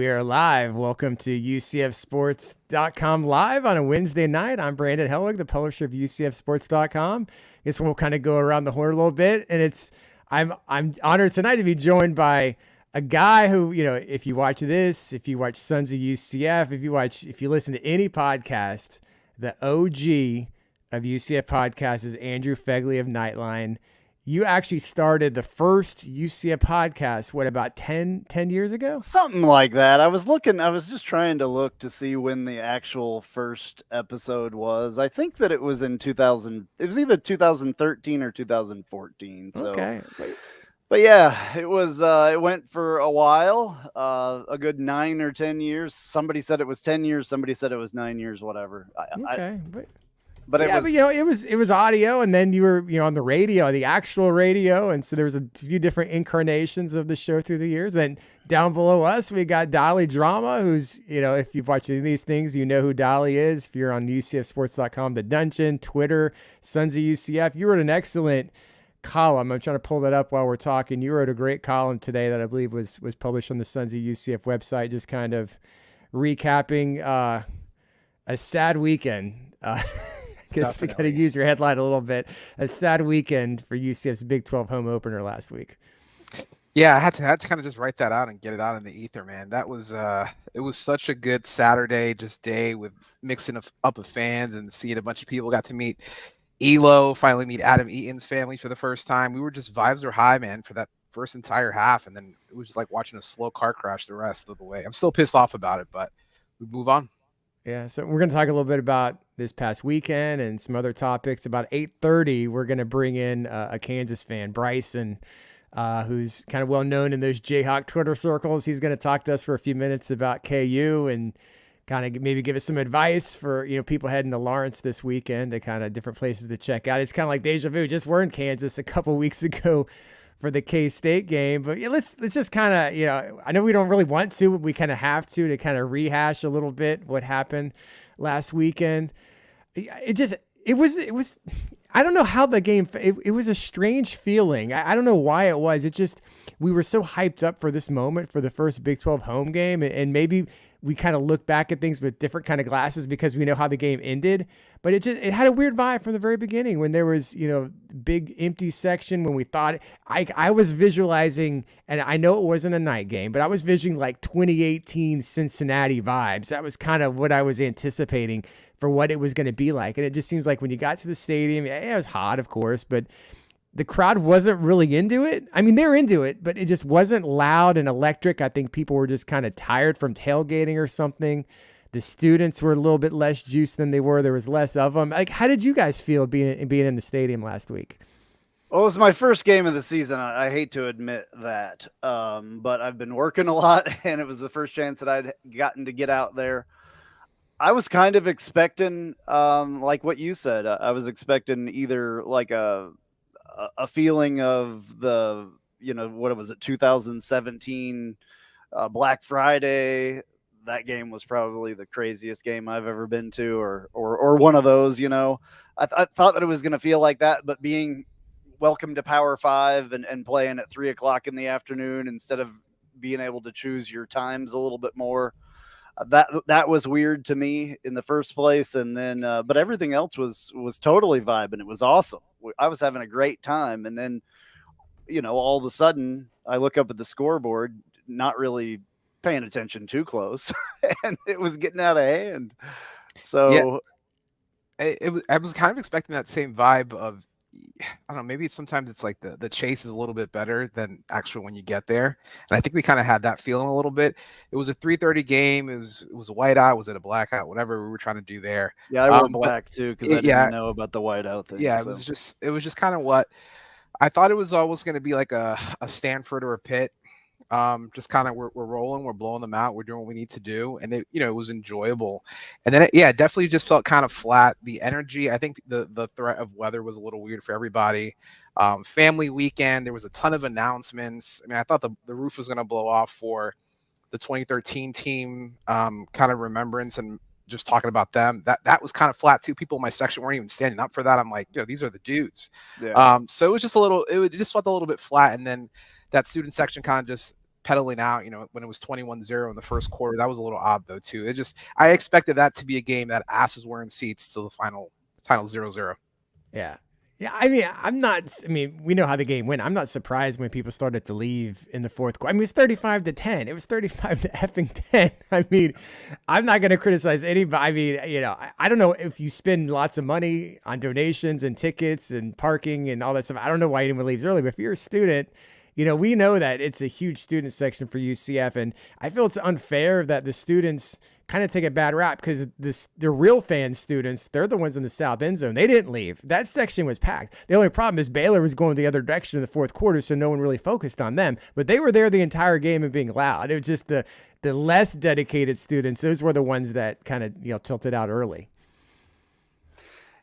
we are live. Welcome to UCFsports.com live on a Wednesday night. I'm Brandon Helwig, the publisher of UCFsports.com. Guess we'll kind of go around the horn a little bit, and I'm honored tonight to be joined by a guy who, if you watch this, if you watch Sons of UCF, if you listen to any podcast, the OG of UCF podcast is Andrew Fegley of Nightline. You actually started the first UCF podcast, about 10 years ago? Something like that. I was just trying to look to see when the actual first episode was. I think that it was in 2000. It was either 2013 or 2014. So. Okay. But yeah, it was. It went for a while, a good 9 or 10 years. Somebody said it was 10 years. Somebody said it was 9 years. Whatever. But it was audio, and then you were on the radio, the actual radio, and so there was a few different incarnations of the show through the years. Then down below us, we got Dolly Drama, who's if you've watched any of these things, you know who Dolly is. If you're on UCFsports.com, The Dungeon, Twitter, Sons of UCF, you wrote an excellent column. I'm trying to pull that up while we're talking. You wrote a great column today that I believe was published on the Sons of UCF website, just kind of recapping a sad weekend. Because we got to use your headline a little bit. A sad weekend for UCF's Big 12 home opener last week. Yeah, I had to kind of just write that out and get it out in the ether, man. That was it was such a good Saturday day with mixing up of fans and seeing a bunch of people. Got to meet Elo, finally meet Adam Eaton's family for the first time. Vibes were high, man, for that first entire half, and then it was just like watching a slow car crash the rest of the way. I'm still pissed off about it, but we move on. Yeah, so we're going to talk a little bit about this past weekend and some other topics. About 8:30, we're going to bring in a Kansas fan, Bryson, who's kind of well known in those Jayhawk Twitter circles. He's going to talk to us for a few minutes about KU and kind of maybe give us some advice for people heading to Lawrence this weekend, to kind of different places to check out. It's kind of like deja vu. Just we're in Kansas a couple weeks ago for the K-State game, but let's just kind of, I know we don't really want to, but we kind of have to kind of rehash a little bit what happened last weekend. It was, I don't know how the game, it was a strange feeling. I don't know why it was. We were so hyped up for this moment for the first Big 12 home game, and maybe we kind of look back at things with different kind of glasses because we know how the game ended, but it had a weird vibe from the very beginning when there was, big empty section when we thought I was visualizing, and I know it wasn't a night game, but I was visualizing like 2018 Cincinnati vibes. That was kind of what I was anticipating for what it was going to be like. And it just seems like when you got to the stadium, it was hot, of course, but the crowd wasn't really into it. I mean, they're into it, but it just wasn't loud and electric. I think people were just kind of tired from tailgating or something. The students were a little bit less juiced than they were. There was less of them. Like, how did you guys feel being in the stadium last week? Well, it was my first game of the season. I hate to admit that, but I've been working a lot, and it was the first chance that I'd gotten to get out there. I was kind of expecting, like what you said, I was expecting either like a feeling of the, what was it, 2017 Black Friday. That game was probably the craziest game I've ever been to, or one of those, I thought that it was going to feel like that, but being welcome to Power 5 and playing at 3:00 in the afternoon instead of being able to choose your times a little bit more, that was weird to me in the first place. And then, but everything else was totally vibing. It was awesome. I was having a great time. And then, all of a sudden I look up at the scoreboard, not really paying attention too close, and it was getting out of hand. So yeah, I was kind of expecting that same vibe of, I don't know, maybe sometimes it's like the chase is a little bit better than actually when you get there. And I think we kind of had that feeling a little bit. It was a 3:30 game. It was a whiteout. Was it a blackout? Whatever we were trying to do there. Yeah, I wore black too because I didn't know about the whiteout thing. Yeah, so. it was just kind of what I thought it was always going to be, like a Stanford or a Pitt. Just kind of we're rolling, we're blowing them out, we're doing what we need to do, and it was enjoyable. And then it definitely just felt kind of flat. The energy, I think the threat of weather was a little weird for everybody. Family weekend, there was a ton of announcements. I mean, I thought the roof was going to blow off for the 2013 team, kind of remembrance and just talking about them. That was kind of flat too. People in my section weren't even standing up for that. I'm like, these are the dudes. Yeah. So it was just it just felt a little bit flat. And then that student section kind of just pedaling out, when it was 21-0 in the first quarter. That was a little odd though too. I expected that to be a game that asses were in seats till the final 0-0. Yeah. Yeah, we know how the game went. I'm not surprised when people started to leave in the fourth quarter. I mean, it was 35-10. It was 35-10. I mean, I'm not going to criticize anybody. I mean, I don't know if you spend lots of money on donations and tickets and parking and all that stuff. I don't know why anyone leaves early, but if you're a student, we know that it's a huge student section for UCF, and I feel it's unfair that the students kind of take a bad rap because the real fan students, they're the ones in the south end zone. They didn't leave. That section was packed. The only problem is Baylor was going the other direction in the fourth quarter, so no one really focused on them. But they were there the entire game and being loud. It was just the less dedicated students. Those were the ones that kind of tilted out early.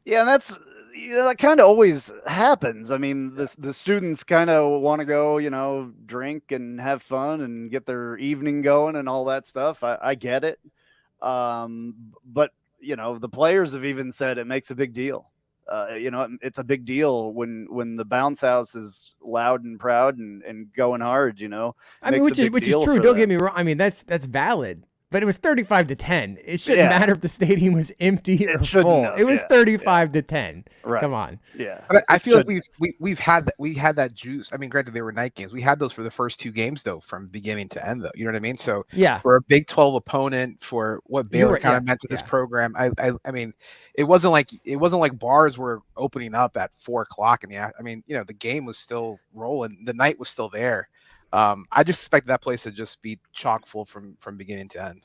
Yeah, and that kind of always happens. I mean, the students kind of want to go, drink and have fun and get their evening going and all that stuff. I get it. But the players have even said it makes a big deal. It's a big deal when the bounce house is loud and proud and going hard. I mean, which is true. Don't get me wrong. I mean, that's valid. But it was 35-10. It shouldn't matter if the stadium was empty or full. It was 35-10. Right. Come on. Yeah. But I feel like we had that juice. I mean, granted they were night games. We had those for the first two games though, from beginning to end though. You know what I mean? So yeah, for a Big 12 opponent, for what Baylor kind of meant to this program, I mean, it wasn't like bars were opening up at 4:00 in the afternoon. I mean, the game was still rolling. The night was still there. I just expected that place to just be chock full from beginning to end.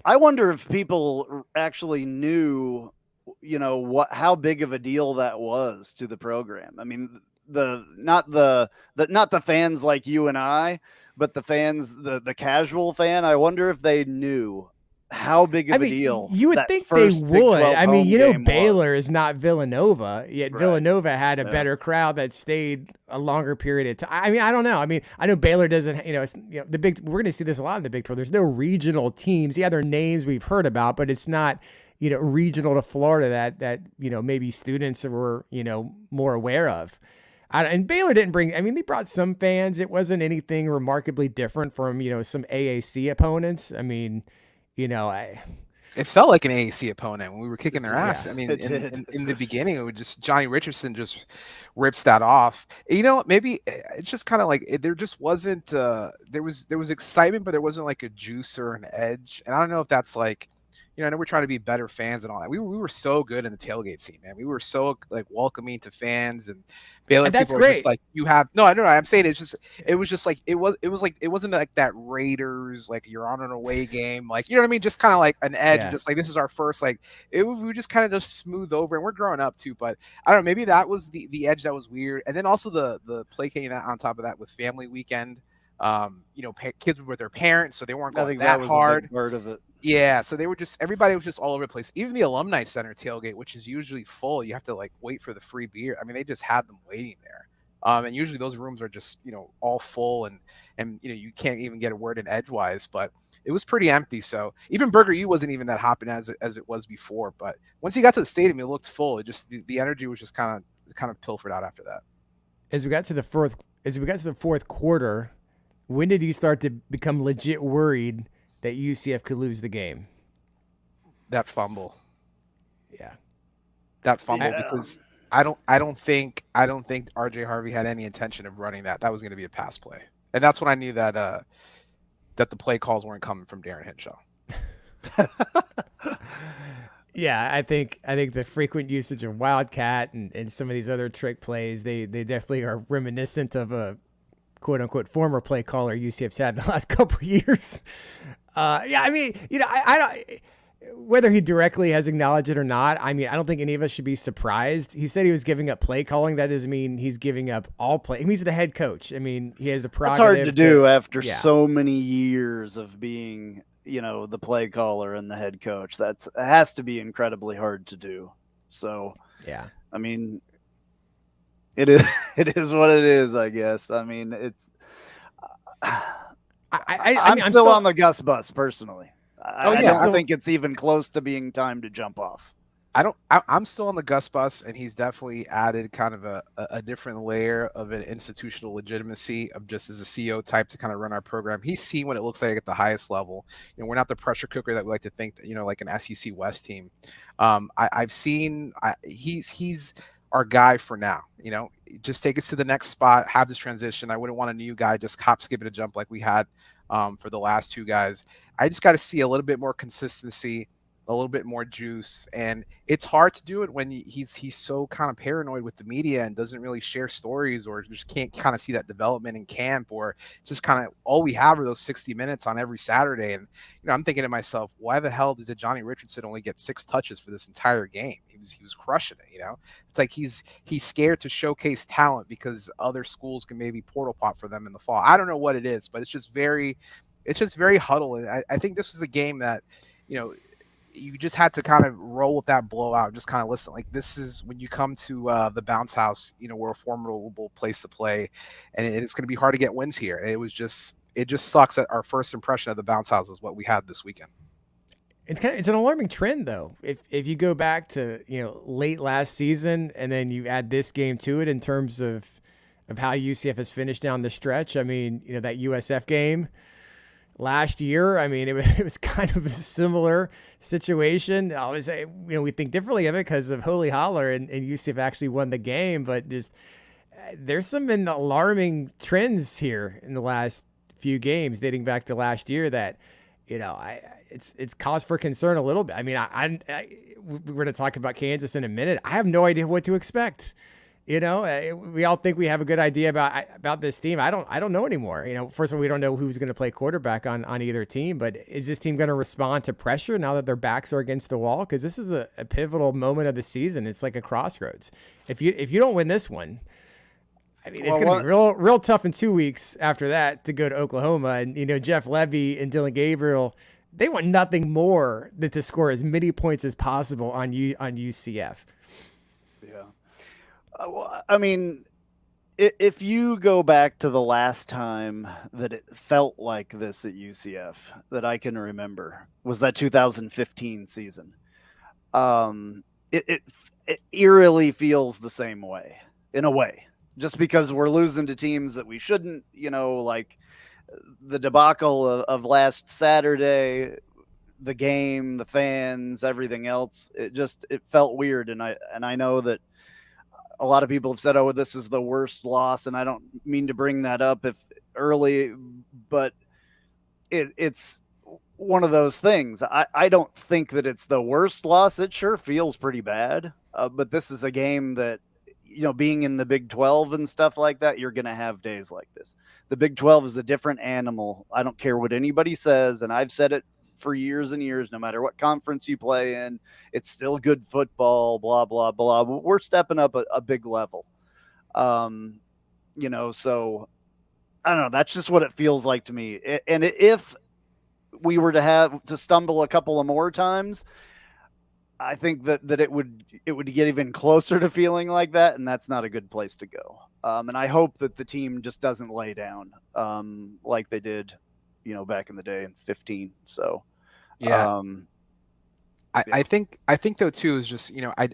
I wonder if people actually knew, how big of a deal that was to the program. I mean, not the fans like you and I, but the fans, the casual fan. I wonder if they knew how big of a deal. You would think they would. I mean, Baylor is not Villanova, yet right. Villanova had a better crowd that stayed a longer period of time. I mean, I don't know. I mean, I know Baylor doesn't, it's the big, we're going to see this a lot in the Big 12. There's no regional teams. Yeah, there are names we've heard about, but it's not, regional to Florida that maybe students were, more aware of. And Baylor didn't bring, they brought some fans. It wasn't anything remarkably different from, some AAC opponents. I mean, it felt like an AAC opponent when we were kicking their ass. I mean, in the beginning, it would just Johnny Richardson just rips that off. Maybe it's just kind of like there just wasn't. There was excitement, but there wasn't like a juice or an edge. And I don't know if that's like, I know we're trying to be better fans and all that. We were so good in the tailgate scene, man. We were so like welcoming to fans and Baylor. And that's people great. Just like I don't know. I'm saying it wasn't like that Raiders, like you're on an away game. Like, you know what I mean? Just kind of like an edge. Yeah. Just like, this is our first, like we just kind of just smooth over, and we're growing up too. But I don't know, maybe that was the edge that was weird. And then also the placating on top of that with family weekend. Kids were with their parents, so they weren't going that hard. A big part of it. Yeah, so everybody was just all over the place. Even the Alumni Center tailgate, which is usually full, you have to like wait for the free beer. I mean, they just had them waiting there. And usually those rooms are just, all full and you can't even get a word in edgewise, but it was pretty empty. So even Burger U wasn't even that hopping as it was before. But once you got to the stadium, it looked full. It just, the energy was just kind of pilfered out after that. As we got to the fourth quarter, when did you start to become legit worried that UCF could lose the game? That fumble. Yeah. That fumble, because I don't think RJ Harvey had any intention of running that. That was going to be a pass play. And that's when I knew that that the play calls weren't coming from Darren Hinshaw. Yeah, I think the frequent usage of Wildcat and some of these other trick plays, they definitely are reminiscent of a quote unquote former play caller UCF's had in the last couple of years. I don't, whether he directly has acknowledged it or not, I don't think any of us should be surprised. He said he was giving up play calling. That doesn't mean he's giving up all play. He's the head coach. He has the prerogative. It's hard to do after so many years of being, the play caller and the head coach. It has to be incredibly hard to do. So, yeah, it is what it is, I guess. It's. I'm still on the Gus bus personally. I don't think it's even close to being time to jump off. I'm still on the Gus bus, and he's definitely added kind of a different layer of an institutional legitimacy of just as a CEO type to kind of run our program. He's seen what it looks like at the highest level. We're not the pressure cooker that we like to think that, like an SEC West team. I've seen he's our guy for now. Just take us to the next spot, have this transition. I wouldn't want a new guy just hop, skip, and a jump like we had for the last two guys. I just got to see a little bit more consistency, a little bit more juice, and it's hard to do it when he's so kind of paranoid with the media and doesn't really share stories, or just can't kind of see that development in camp, or just kind of all we have are those 60 minutes on every Saturday. And I'm thinking to myself, why the hell did Johnny Richardson only get 6 touches for this entire game? He was crushing it. It's like he's scared to showcase talent because other schools can maybe portal pop for them in the fall. I don't know what it is, but it's just very huddle. And I think this was a game that you just had to kind of roll with that blowout. Just kind of listen. Like, this is when you come to the bounce house. We're a formidable place to play, and it's going to be hard to get wins here. It just sucks that our first impression of the bounce house is what we had this weekend. It's an alarming trend, though. If you go back to late last season and then you add this game to it in terms of how UCF has finished down the stretch. I mean, that USF game last year, I mean, it was kind of a similar situation. I always say, we think differently of it because of Holy Holler and UCF actually won the game, but just there's some alarming trends here in the last few games dating back to last year that, it's cause for concern a little bit. I mean, we're going to talk about Kansas in a minute. I have no idea what to expect. We all think we have a good idea about this team. I don't know anymore. First of all, we don't know who's going to play quarterback on either team, but is this team going to respond to pressure now that their backs are against the wall? Because this is a pivotal moment of the season. It's like a crossroads. If you don't win this one, I mean, it's going to be real tough in 2 weeks after that to go to Oklahoma. And, Jeff Levy and Dylan Gabriel, they want nothing more than to score as many points as possible on UCF. Yeah. I mean, if you go back to the last time that it felt like this at UCF that I can remember was that 2015 season. It eerily feels the same way, in a way, just because we're losing to teams that we shouldn't, like the debacle of last Saturday, the game, the fans, everything else. It felt weird. And I know that a lot of people have said, oh, this is the worst loss. And I don't mean to bring that up early, but it's one of those things. I don't think that it's the worst loss. It sure feels pretty bad. But this is a game that, being in the Big 12 and stuff like that, you're going to have days like this. The Big 12 is a different animal. I don't care what anybody says. And I've said it for years and years, no matter what conference you play in, it's still good football, blah, blah, blah. But we're stepping up a big level. So I don't know. That's just what it feels like to me. And if we were to have to stumble a couple of more times, I think that it would get even closer to feeling like that, and that's not a good place to go. And I hope that the team just doesn't lay down like they did, back in the day in 2015. So, yeah. I think though too is just I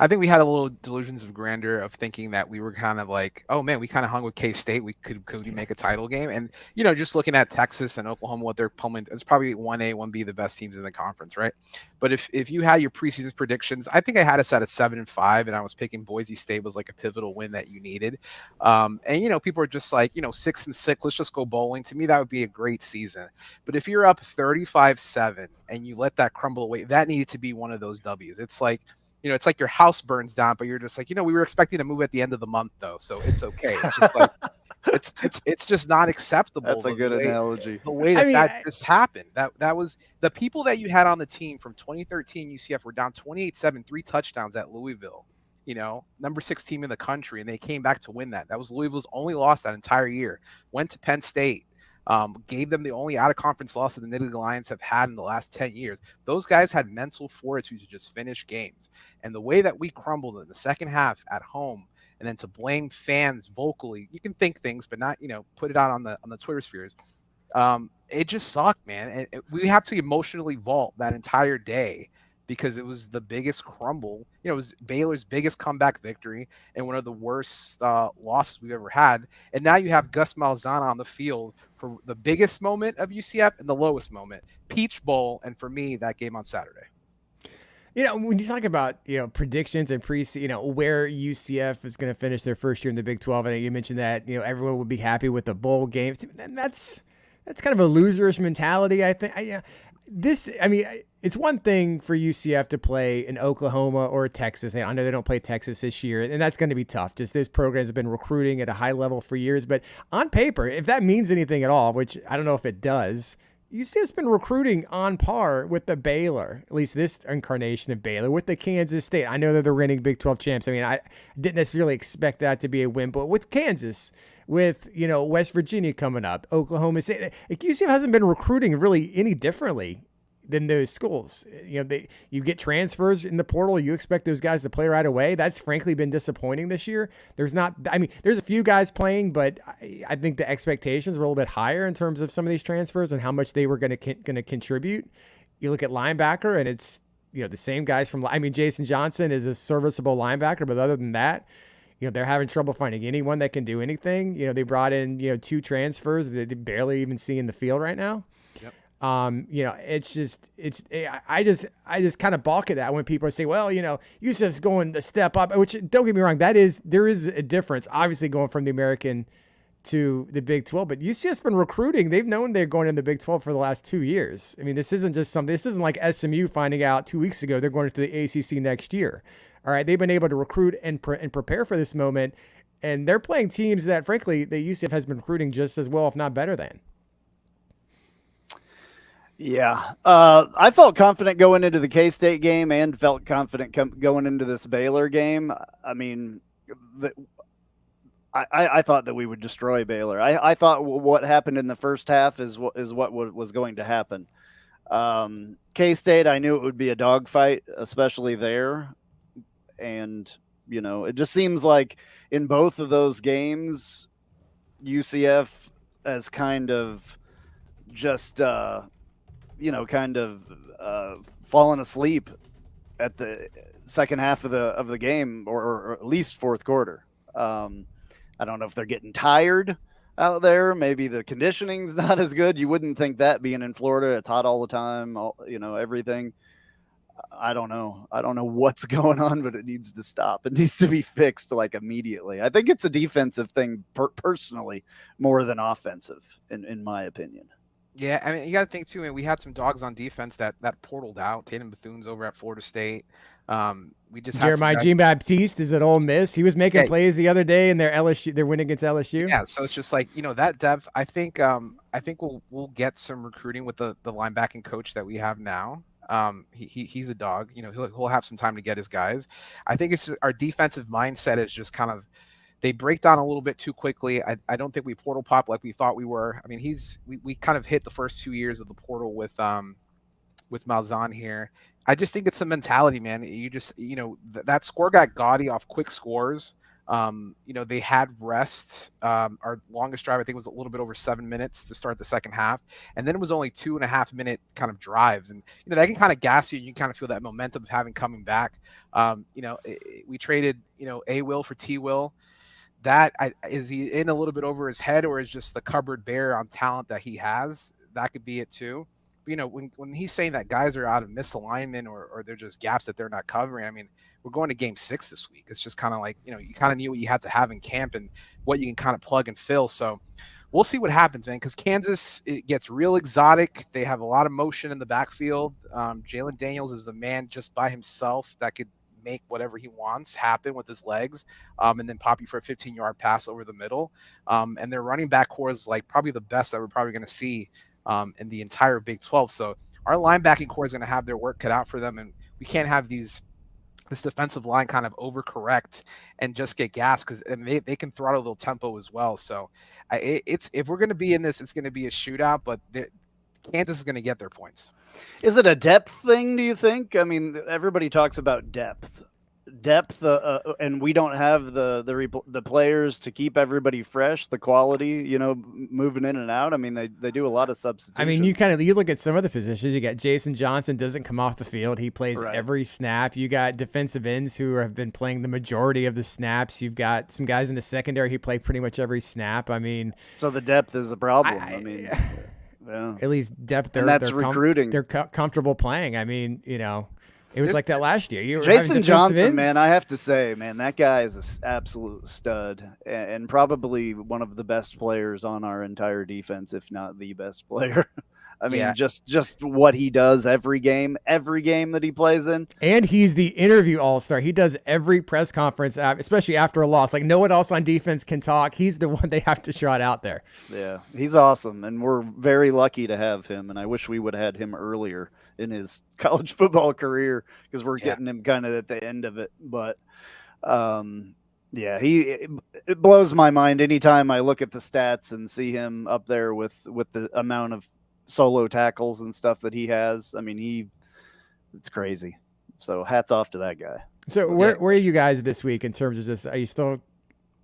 think we had a little delusions of grandeur of thinking that we were kind of like, oh man, we kind of hung with K-State, we could we make a title game, and just looking at Texas and Oklahoma, what they're pummeling, it's probably 1A 1B the best teams in the conference, right? But if you had your preseason predictions, I think I had us at a 7-5, and I was picking Boise State was like a pivotal win that you needed, and people are just like 6-6, let's just go bowling. To me, that would be a great season. But if you're up 35-7 and you let that crumble away, that needed to be one of those W's. It's like, it's like your house burns down, but you're just like, we were expecting to move at the end of the month though, so it's okay. It's just like it's just not acceptable. That's a good analogy. The way that just happened. That was the people that you had on the team from 2013 UCF were down 28-7, 3 touchdowns at Louisville. Number 6 team in the country, and they came back to win that. That was Louisville's only loss that entire year. Went to Penn State. Gave them the only out-of-conference loss that the Nittany Lions have had in the last 10 years. Those guys had mental fortitude to just finish games. And the way that we crumbled in the second half at home, and then to blame fans vocally, you can think things, but not, put it out on the Twitter spheres. It just sucked, man. And we have to emotionally vault that entire day because it was the biggest crumble. It was Baylor's biggest comeback victory and one of the worst losses we've ever had. And now you have Gus Malzahn on the field for the biggest moment of UCF and the lowest moment, Peach Bowl, and for me, that game on Saturday. When you talk about, predictions and where UCF is going to finish their first year in the Big 12, and you mentioned that, everyone would be happy with the bowl games. And that's kind of a loserish mentality, I think. It's one thing for UCF to play in Oklahoma or Texas. I know they don't play Texas this year, and that's going to be tough. Just those programs have been recruiting at a high level for years. But on paper, if that means anything at all, which I don't know if it does, UCF's been recruiting on par with the Baylor, at least this incarnation of Baylor, with the Kansas State. I know they're the reigning Big 12 champs. I didn't necessarily expect that to be a win, but with Kansas, with, West Virginia coming up, Oklahoma State, UCF hasn't been recruiting really any differently than those schools. You get transfers in the portal. You expect those guys to play right away. That's frankly been disappointing this year. There's a few guys playing, but I think the expectations were a little bit higher in terms of some of these transfers and how much they were going to contribute. You look at linebacker and it's, the same guys Jason Johnson is a serviceable linebacker, but other than that, they're having trouble finding anyone that can do anything. They brought in, 2 transfers that they barely even see in the field right now. I just kind of balk at that when people say, well, UCF's going to step up, which don't get me wrong, there is a difference, obviously, going from the American to the Big 12, but UCF's been recruiting. They've known they're going in the Big 12 for the last 2 years. This isn't like SMU finding out 2 weeks ago they're going to the ACC next year. All right. They've been able to recruit and prepare for this moment, and they're playing teams that, frankly, the UCF has been recruiting just as well, if not better than. Yeah. I felt confident going into the K-State game and felt confident going into this Baylor game. I thought that we would destroy Baylor. I thought what happened in the first half is what was going to happen. K-State, I knew it would be a dogfight, especially there. And, it just seems like in both of those games, UCF has kind of just, fallen asleep at the second half of the game, or at least fourth quarter. I don't know if they're getting tired out there. Maybe the conditioning's not as good. You wouldn't think that, being in Florida. It's hot all the time, everything. I don't know what's going on, but it needs to stop. It needs to be fixed immediately. I think it's a defensive thing personally, more than offensive, in my opinion. Yeah, you got to think too, man. We had some dogs on defense that portaled out. Tatum Bethune's over at Florida State. We just had Jeremiah Jean-Baptiste is at Ole Miss. He was making plays the other day in their LSU. They're winning against LSU. Yeah, so it's just that depth. I think we'll get some recruiting with the linebacking coach that we have now. He's a dog. He'll have some time to get his guys. I think it's just our defensive mindset is just kind of. They break down a little bit too quickly. I don't think we portal pop like we thought we were. We kind of hit the first 2 years of the portal with Malzahn here. I just think it's a mentality, man. You just, that score got gaudy off quick scores. They had rest. Our longest drive, I think, was a little bit over 7 minutes to start the second half. And then it was only 2.5 minute kind of drives. And, that can kind of gas you. You can kind of feel that momentum of having coming back. We traded, A Will for T Will. Is he in a little bit over his head, or is just the cupboard bare on talent that he has? That could be it too. But, when he's saying that guys are out of misalignment or they're just gaps that they're not covering, we're going to game 6 this week. It's just kind of like, you kind of knew what you had to have in camp and what you can kind of plug and fill. So we'll see what happens, man, because Kansas, it gets real exotic. They have a lot of motion in the backfield. Jalen Daniels is a man just by himself that could make whatever he wants happen with his legs, and then pop you for a 15-yard pass over the middle. And their running back core is probably the best that we're probably going to see in the entire Big 12. So our linebacking core is going to have their work cut out for them, and we can't have this defensive line kind of overcorrect and just get gas, because they can throttle a little tempo as well. So if we're going to be in this, it's going to be a shootout, but Kansas is going to get their points. Is it a depth thing, do you think? Everybody talks about depth. depth, and we don't have the players to keep everybody fresh. The quality, moving in and out. I mean, they do a lot of substitutions. I mean, you look at some of the positions. You got Jason Johnson doesn't come off the field. He plays every snap. You got defensive ends who have been playing the majority of the snaps. You've got some guys in the secondary who play pretty much every snap. I mean, so the depth is a problem. Yeah. At least depth. And that's recruiting. They're comfortable playing. I mean, it was like that last year. Jason Johnson, man, I have to say, man, that guy is an absolute stud and probably one of the best players on our entire defense, if not the best player. I mean, just what he does every game that he plays in. And he's the interview all-star. He does every press conference, especially after a loss. Like, no one else on defense can talk. He's the one they have to trot out there. Yeah, he's awesome, and we're very lucky to have him, and I wish we would have had him earlier in his college football career because we're getting him kind of at the end of it. But, it blows my mind anytime I look at the stats and see him up there with the amount of solo tackles and stuff that he has. I mean, it's crazy. So hats off to that guy. So where are you guys this week in terms of just, are you still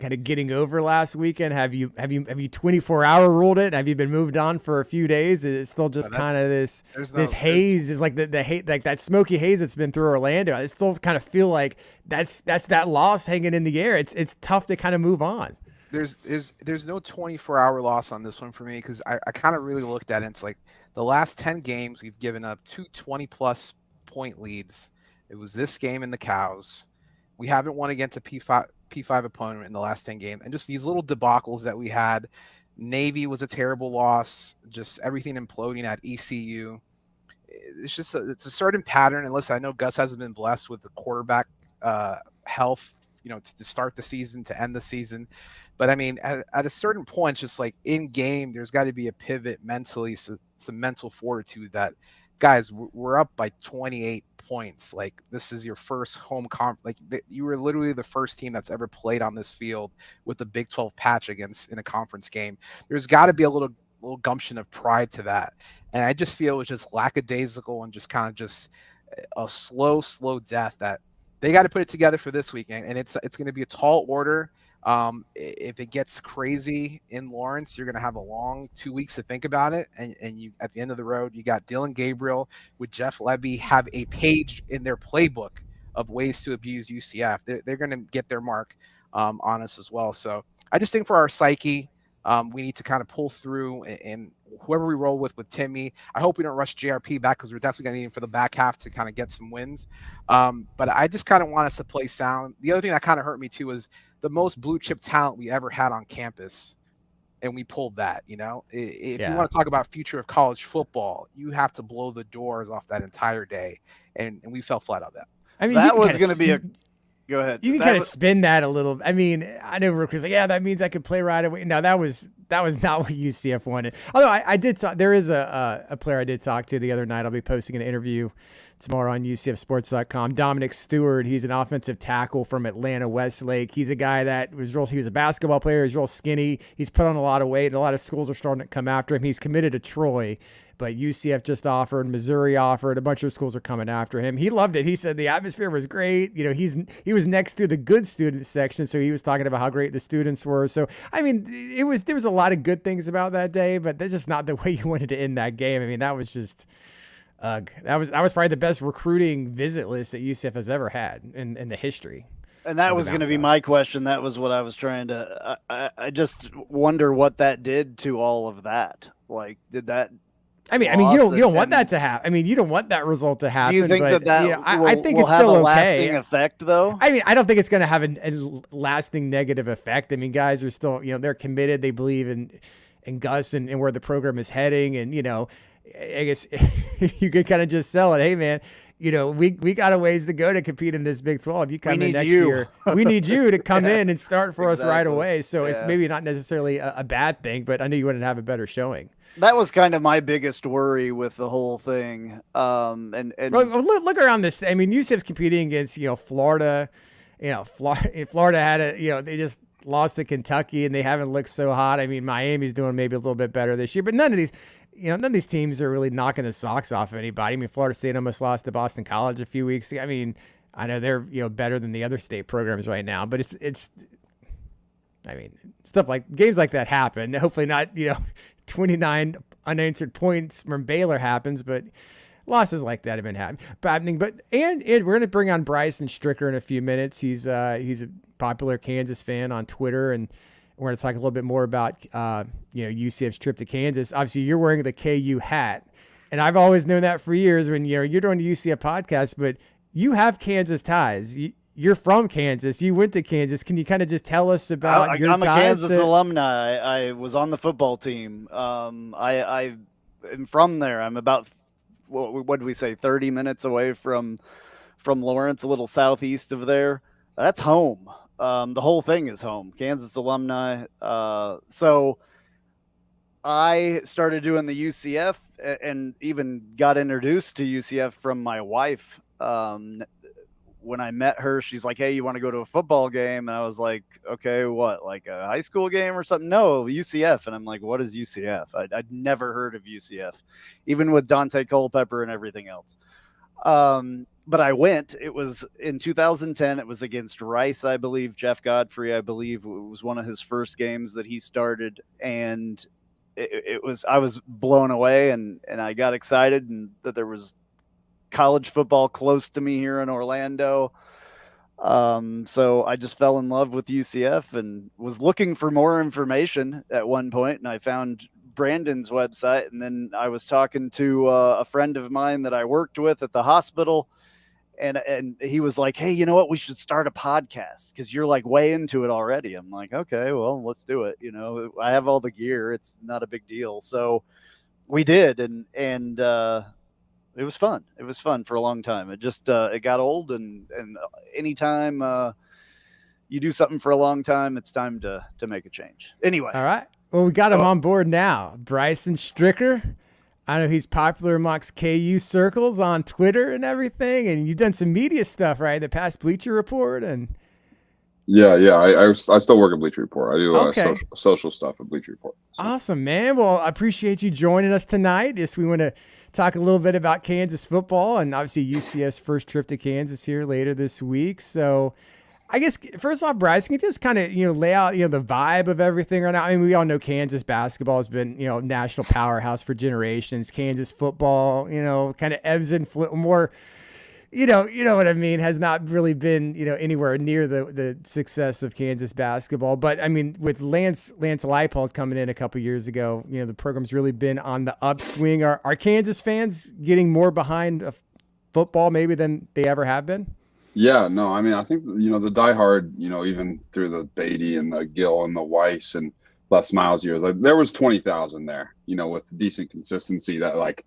kind of getting over last weekend? Have you 24-hour ruled it? Have you been moved on for a few days? Is it still just kind of this haze? Is like the hate, like that smoky haze that's been through Orlando. I still kind of feel like that's that loss hanging in the air. It's tough to kind of move on. There's no 24-hour loss on this one for me because I kind of really looked at it. It's like the last 10 games we've given up 2 20+ point leads. It was this game and the Cows. We haven't won against a P5 opponent in the last 10 games, and just these little debacles that we had. Navy was a terrible loss, just everything imploding at ECU. It's a certain pattern. And listen, I know Gus hasn't been blessed with the quarterback health, to start the season, to end the season. But I mean, at a certain point, it's just like in game, there's got to be a pivot mentally, some mental fortitude that, guys, we're up by 28 points. Like, this is your first home like you were literally the first team that's ever played on this field with the Big 12 patch against in a conference game. There's got to be a little gumption of pride to that. And I just feel it's just lackadaisical and just kind of just a slow death that they got to put it together for this weekend. And it's going to be a tall order. If it gets crazy in Lawrence, you're going to have a long 2 weeks to think about it. And you, at the end of the road, you got Dylan Gabriel with Jeff Lebby have a page in their playbook of ways to abuse UCF. They're going to get their mark on us as well. So I just think for our psyche, we need to kind of pull through and whoever we roll with Timmy. I hope we don't rush JRP back because we're definitely going to need him for the back half to kind of get some wins. But I just kind of want us to play sound. The other thing that kind of hurt me too was the most blue chip talent we ever had on campus. And we pulled that, If you want to talk about future of college football, you have to blow the doors off that entire day. And we fell flat on that. I mean, that was going to be go ahead. You can kind of spin that a little. I mean, I know Rook was like, that means I could play right away. No, that was not what UCF wanted. Although I did talk, there is a player I did talk to the other night. I'll be posting an interview tomorrow on UCFsports.com. Dominic Stewart. He's an offensive tackle from Atlanta Westlake. He's a guy that he was a basketball player. He's real skinny. He's put on a lot of weight, and a lot of schools are starting to come after him. He's committed to Troy, but UCF just offered, Missouri offered, a bunch of schools are coming after him. He loved it. He said the atmosphere was great. He was next to the good student section, so he was talking about how great the students were. So, I mean, there was a lot of good things about that day, but that's just not the way you wanted to end that game. I mean, that was just that was probably the best recruiting visit list that UCF has ever had in the history. And that was going to be my question. That was what I was trying to. I just wonder what that did to all of that. Like, did that? I mean, you don't want that to happen. I mean, you don't want that result to happen. Do you think I think it's have still a okay. lasting effect, though? I mean, I don't think it's going to have a lasting negative effect. I mean, guys are still, they're committed. They believe in Gus and where the program is heading. And, I guess you could kind of just sell it. Hey, man, we got a ways to go to compete in this Big 12. You come in next year. We need you to come in and start for us right away. So it's maybe not necessarily a bad thing, but I knew you wouldn't have a better showing. That was kind of my biggest worry with the whole thing. And look around this. I mean, UCF's competing against, Florida. Florida had they just lost to Kentucky and they haven't looked so hot. I mean, Miami's doing maybe a little bit better this year, but none of these teams are really knocking the socks off of anybody. I mean, Florida State almost lost to Boston College a few weeks ago. I mean, I know they're, better than the other state programs right now, but it's I mean, stuff like games like that happen. Hopefully not, 29 unanswered points from Baylor happens, but losses like that have been happening. But and we're going to bring on Bryson Stricker in a few minutes. He's a popular Kansas fan on Twitter, and we're going to talk a little bit more about UCF's trip to Kansas. Obviously, you're wearing the KU hat, and I've always known that for years. When you're doing the UCF podcast, but you have Kansas ties. You're from Kansas. You went to Kansas. Can you kind of just tell us about your ties? I'm a Kansas alumni. I was on the football team. I am from there. I'm about, what did we say, 30 minutes away from Lawrence, a little southeast of there. That's home. The whole thing is home. Kansas alumni. So I started doing the UCF and even got introduced to UCF from my wife. When I met her, she's like, "Hey, you want to go to a football game?" And I was like, "Okay, what, like a high school game or something?" "No, UCF." And I'm like, "What is UCF?" I'd never heard of UCF, even with Dante Culpepper and everything else. But I went. It was in 2010. It was against Rice, I believe. Jeff Godfrey, I believe, it was one of his first games that he started, and I was blown away, and I got excited, and that there was college football close to me here in Orlando. So I just fell in love with UCF and was looking for more information at one point, and I found Brandon's website. And then I was talking to a friend of mine that I worked with at the hospital, and he was like, "Hey, you know what? We should start a podcast because you're like way into it already." I'm like, "Okay, well, let's do it." I have all the gear. It's not a big deal. So we did, and it was fun. It was fun for a long time. It just it got old, and anytime you do something for a long time, it's time to make a change. Anyway. All right. Well, we got him on board now. Bryson Stricker. I know he's popular amongst KU circles on Twitter and everything, and you've done some media stuff, right? The past Bleacher Report and. Yeah. I still work at Bleacher Report. I do social stuff at Bleacher Report. So. Awesome, man. Well, I appreciate you joining us tonight. Yes, we want to talk a little bit about Kansas football and obviously UCF's first trip to Kansas here later this week. So I guess first off, Bryce, can you just kind of, lay out, the vibe of everything right now? I mean, we all know Kansas basketball has been, national powerhouse for generations. Kansas football, kind of ebbs and flows more, you know what I mean, has not really been, anywhere near the success of Kansas basketball. But I mean, with Lance Leipold coming in a couple years ago, the program's really been on the upswing. Are Kansas fans getting more behind football maybe than they ever have been? Yeah, no, I mean, I think, the diehard, even through the Beatty and the Gill and the Weiss and Les Miles years, like there was 20,000 there, with decent consistency that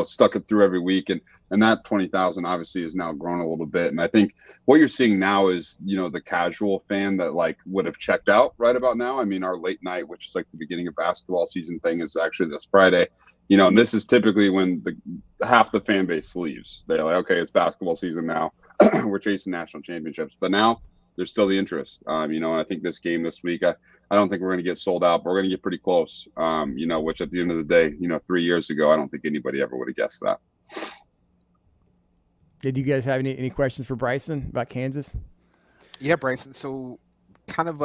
stuck it through every week. And that 20,000 obviously has now grown a little bit. And I think what you're seeing now is, the casual fan that would have checked out right about now. I mean, our late night, which is like the beginning of basketball season thing, is actually this Friday, and this is typically when half the fan base leaves. They're like, okay, it's basketball season now. We're chasing national championships, but now there's still the interest. And I think this game this week, I don't think we're going to get sold out, but we're going to get pretty close. Which at the end of the day, 3 years ago, I don't think anybody ever would have guessed that. Did you guys have any questions for Bryson about Kansas? Yeah, Bryson. So kind of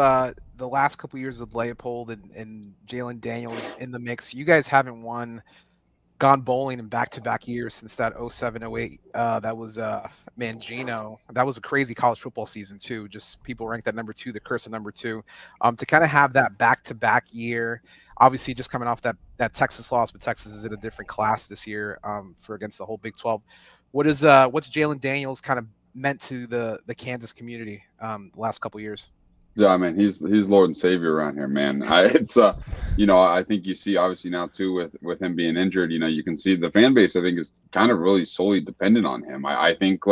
the last couple of years with Leopold and Jalen Daniels in the mix, you guys haven't gone bowling in back-to-back years since that 07-08. That was Mangino. That was a crazy college football season too. Just people ranked at number 2, the curse of number 2. To kind of have that back-to-back year, obviously just coming off that Texas loss, but Texas is in a different class this year for against the whole Big 12. What's Jalen Daniels kind of meant to the Kansas community the last couple of years? Yeah, I mean, he's Lord and Savior around here, man. I think you see obviously now too with him being injured, you can see the fan base, I think, is kind of really solely dependent on him. I think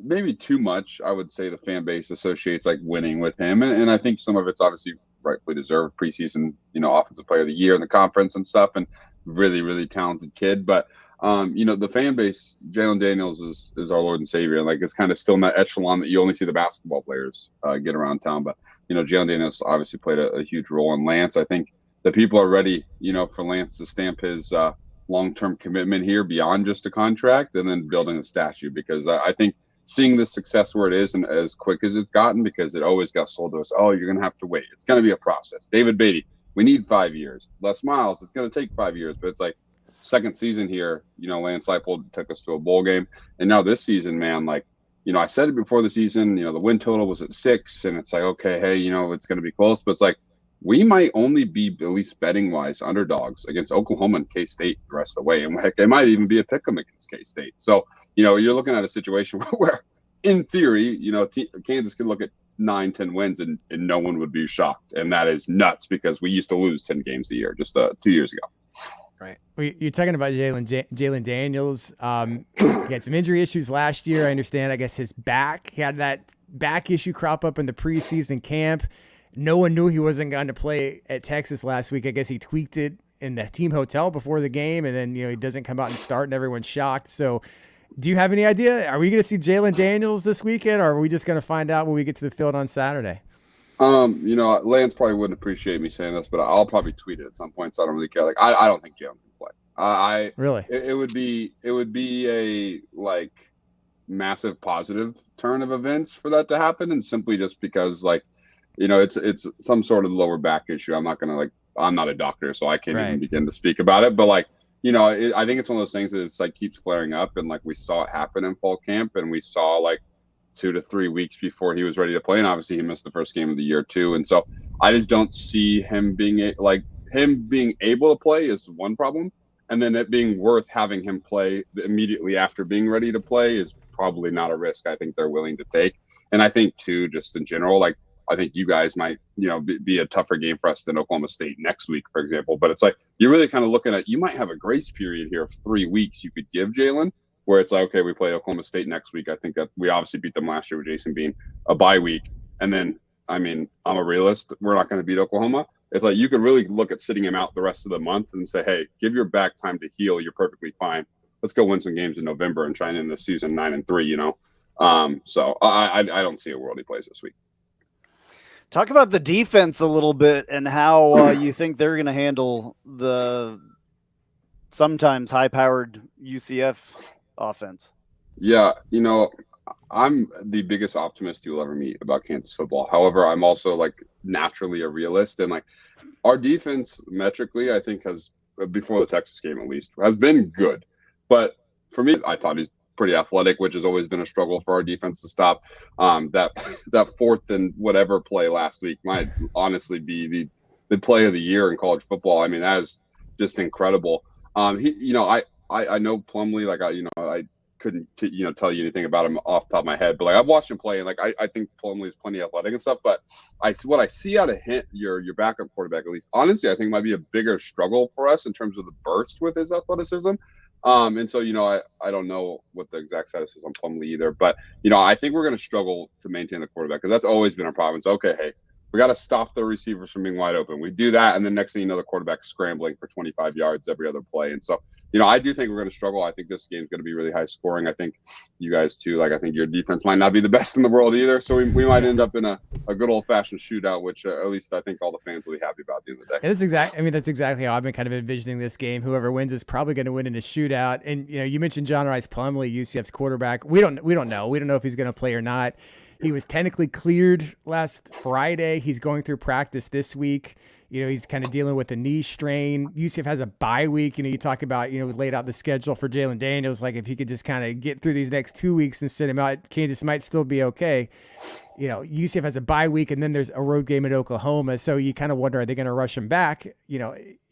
maybe too much, I would say the fan base associates winning with him. And I think some of it's obviously rightfully deserved. Preseason, offensive player of the year in the conference and stuff, and really, really talented kid. But the fan base, Jalen Daniels is our Lord and Savior. It's kind of still in that echelon that you only see the basketball players get around town. But, Jalen Daniels obviously played a huge role in Lance. I think the people are ready, for Lance to stamp his long-term commitment here beyond just a contract and then building a statue, because I think seeing the success where it is and as quick as it's gotten, because it always got sold to us. Oh, you're going to have to wait. It's going to be a process. David Beatty, we need 5 years. Les Miles, it's going to take 5 years, but it's like second season here, Lance Leipold took us to a bowl game. And now this season, man, like, I said it before the season, the win total was at 6, and it's like, okay, hey, it's going to be close, but it's like, we might only be, at least betting wise, underdogs against Oklahoma and K-State the rest of the way. And heck, it might even be a pick 'em against K-State. So, you're looking at a situation where in theory, Kansas could look at 9-10 wins and no one would be shocked. And that is nuts, because we used to lose 10 games a year just 2 years ago. Right. You're talking about Jalen Daniels. He had some injury issues last year. I understand, I guess he had that back issue crop up in the preseason camp. No one knew he wasn't going to play at Texas last week. I guess he tweaked it in the team hotel before the game, and then, he doesn't come out and start, and everyone's shocked. So do you have any idea? Are we going to see Jalen Daniels this weekend, or are we just going to find out when we get to the field on Saturday? Lance probably wouldn't appreciate me saying this, but I'll probably tweet it at some point, so I don't really care. Like, I don't think Jalen's going to play. Really? It would be a, like, massive positive turn of events for that to happen, and simply just because, like, it's some sort of lower back issue. I'm not a doctor, so I can't even begin to speak about it. But, like, I think it's one of those things that it's like keeps flaring up, and like we saw it happen in fall camp, and we saw like 2 to 3 weeks before he was ready to play, and obviously he missed the first game of the year too. And so I just don't see him being able to play is one problem, and then it being worth having him play immediately after being ready to play is probably not a risk I think they're willing to take. And I think too, just in general, like, I think you guys might, be a tougher game for us than Oklahoma State next week, for example. But it's like, you're really kind of looking at, you might have a grace period here of 3 weeks you could give Jalen, where it's like, okay, we play Oklahoma State next week. I think that we obviously beat them last year with Jason being a bye week. And then, I mean, I'm a realist. We're not going to beat Oklahoma. It's like, you could really look at sitting him out the rest of the month and say, hey, give your back time to heal. You're perfectly fine. Let's go win some games in November and try and end the season 9-3, So I don't see a world he plays this week. Talk about the defense a little bit and how you think they're going to handle the sometimes high-powered UCF offense. Yeah, I'm the biggest optimist you'll ever meet about Kansas football. However, I'm also like naturally a realist, and like our defense metrically, I think has, before the Texas game at least, has been good. But for me, I thought he's pretty athletic, which has always been a struggle for our defense to stop. That fourth and whatever play last week might honestly be the play of the year in college football. I mean, that is just incredible. I know Plumlee, like I couldn't tell you anything about him off the top of my head, but like I've watched him play, and like I think Plumlee is plenty athletic and stuff. But what I see out of your backup quarterback, at least honestly, I think might be a bigger struggle for us in terms of the burst with his athleticism. And so, I don't know what the exact status is on Plumlee either, but, I think we're going to struggle to maintain the quarterback, because that's always been our problem. So, okay, hey, we got to stop the receivers from being wide open. We do that, and then next thing you know, the quarterback's scrambling for 25 yards every other play. And so, I do think we're going to struggle. I think this game's going to be really high scoring. I think you guys too. Like, I think your defense might not be the best in the world either. So we might end up in a good old fashioned shootout, which at least I think all the fans will be happy about at the end of the day. And that's exactly how I've been kind of envisioning this game. Whoever wins is probably going to win in a shootout. And you mentioned John Rice Plumlee, UCF's quarterback. We don't know. We don't know if he's going to play or not. He was technically cleared last Friday. He's going through practice this week. He's kind of dealing with a knee strain. UCF has a bye week. You talk about, we laid out the schedule for Jalen Daniels. Like, if he could just kind of get through these next 2 weeks and sit him out, Kansas might still be okay. UCF has a bye week, and then there's a road game at Oklahoma. So you kind of wonder, are they going to rush him back?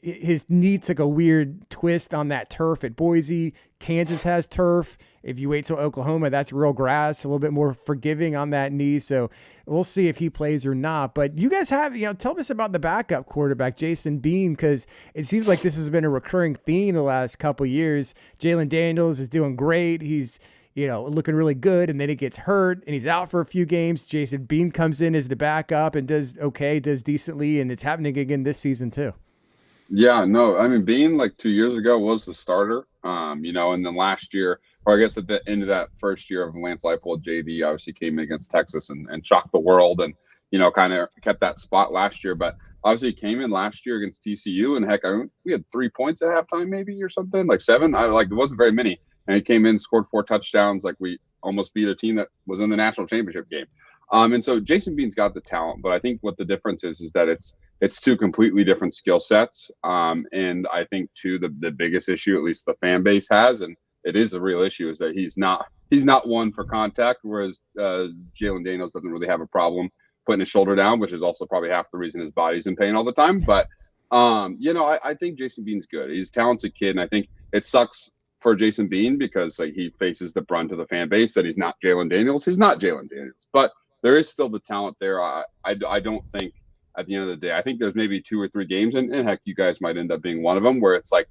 His knee took a weird twist on that turf at Boise. Kansas has turf. If you wait till Oklahoma, that's real grass, a little bit more forgiving on that knee. So we'll see if he plays or not. But you guys have, tell us about the backup quarterback, Jason Bean, because it seems like this has been a recurring theme the last couple of years. Jalen Daniels is doing great. He's, looking really good, and then he gets hurt, and he's out for a few games. Jason Bean comes in as the backup and does decently, and it's happening again this season too. Yeah, no, I mean, Bean, like 2 years ago, was the starter, and then last year, or I guess at the end of that first year of Lance Leipold, JV obviously came in against Texas and shocked the world, and, kind of kept that spot last year. But obviously he came in last year against TCU, and heck, we had 3 points at halftime maybe or something, like 7. It wasn't very many. And he came in, scored 4 touchdowns. Like, we almost beat a team that was in the national championship game. And so Jason Bean's got the talent, but I think what the difference is that it's two completely different skill sets. And I think too the biggest issue, at least the fan base has, and it is a real issue, is that he's not one for contact, whereas Jalen Daniels doesn't really have a problem putting his shoulder down, which is also probably half the reason his body's in pain all the time. But I think Jason Bean's good. He's a talented kid, and I think it sucks for Jason Bean because like he faces the brunt of the fan base that he's not Jalen Daniels. He's not Jalen Daniels, but there is still the talent there. I don't think at the end of the day, I think there's maybe 2 or 3 games, and heck, you guys might end up being one of them, where it's like,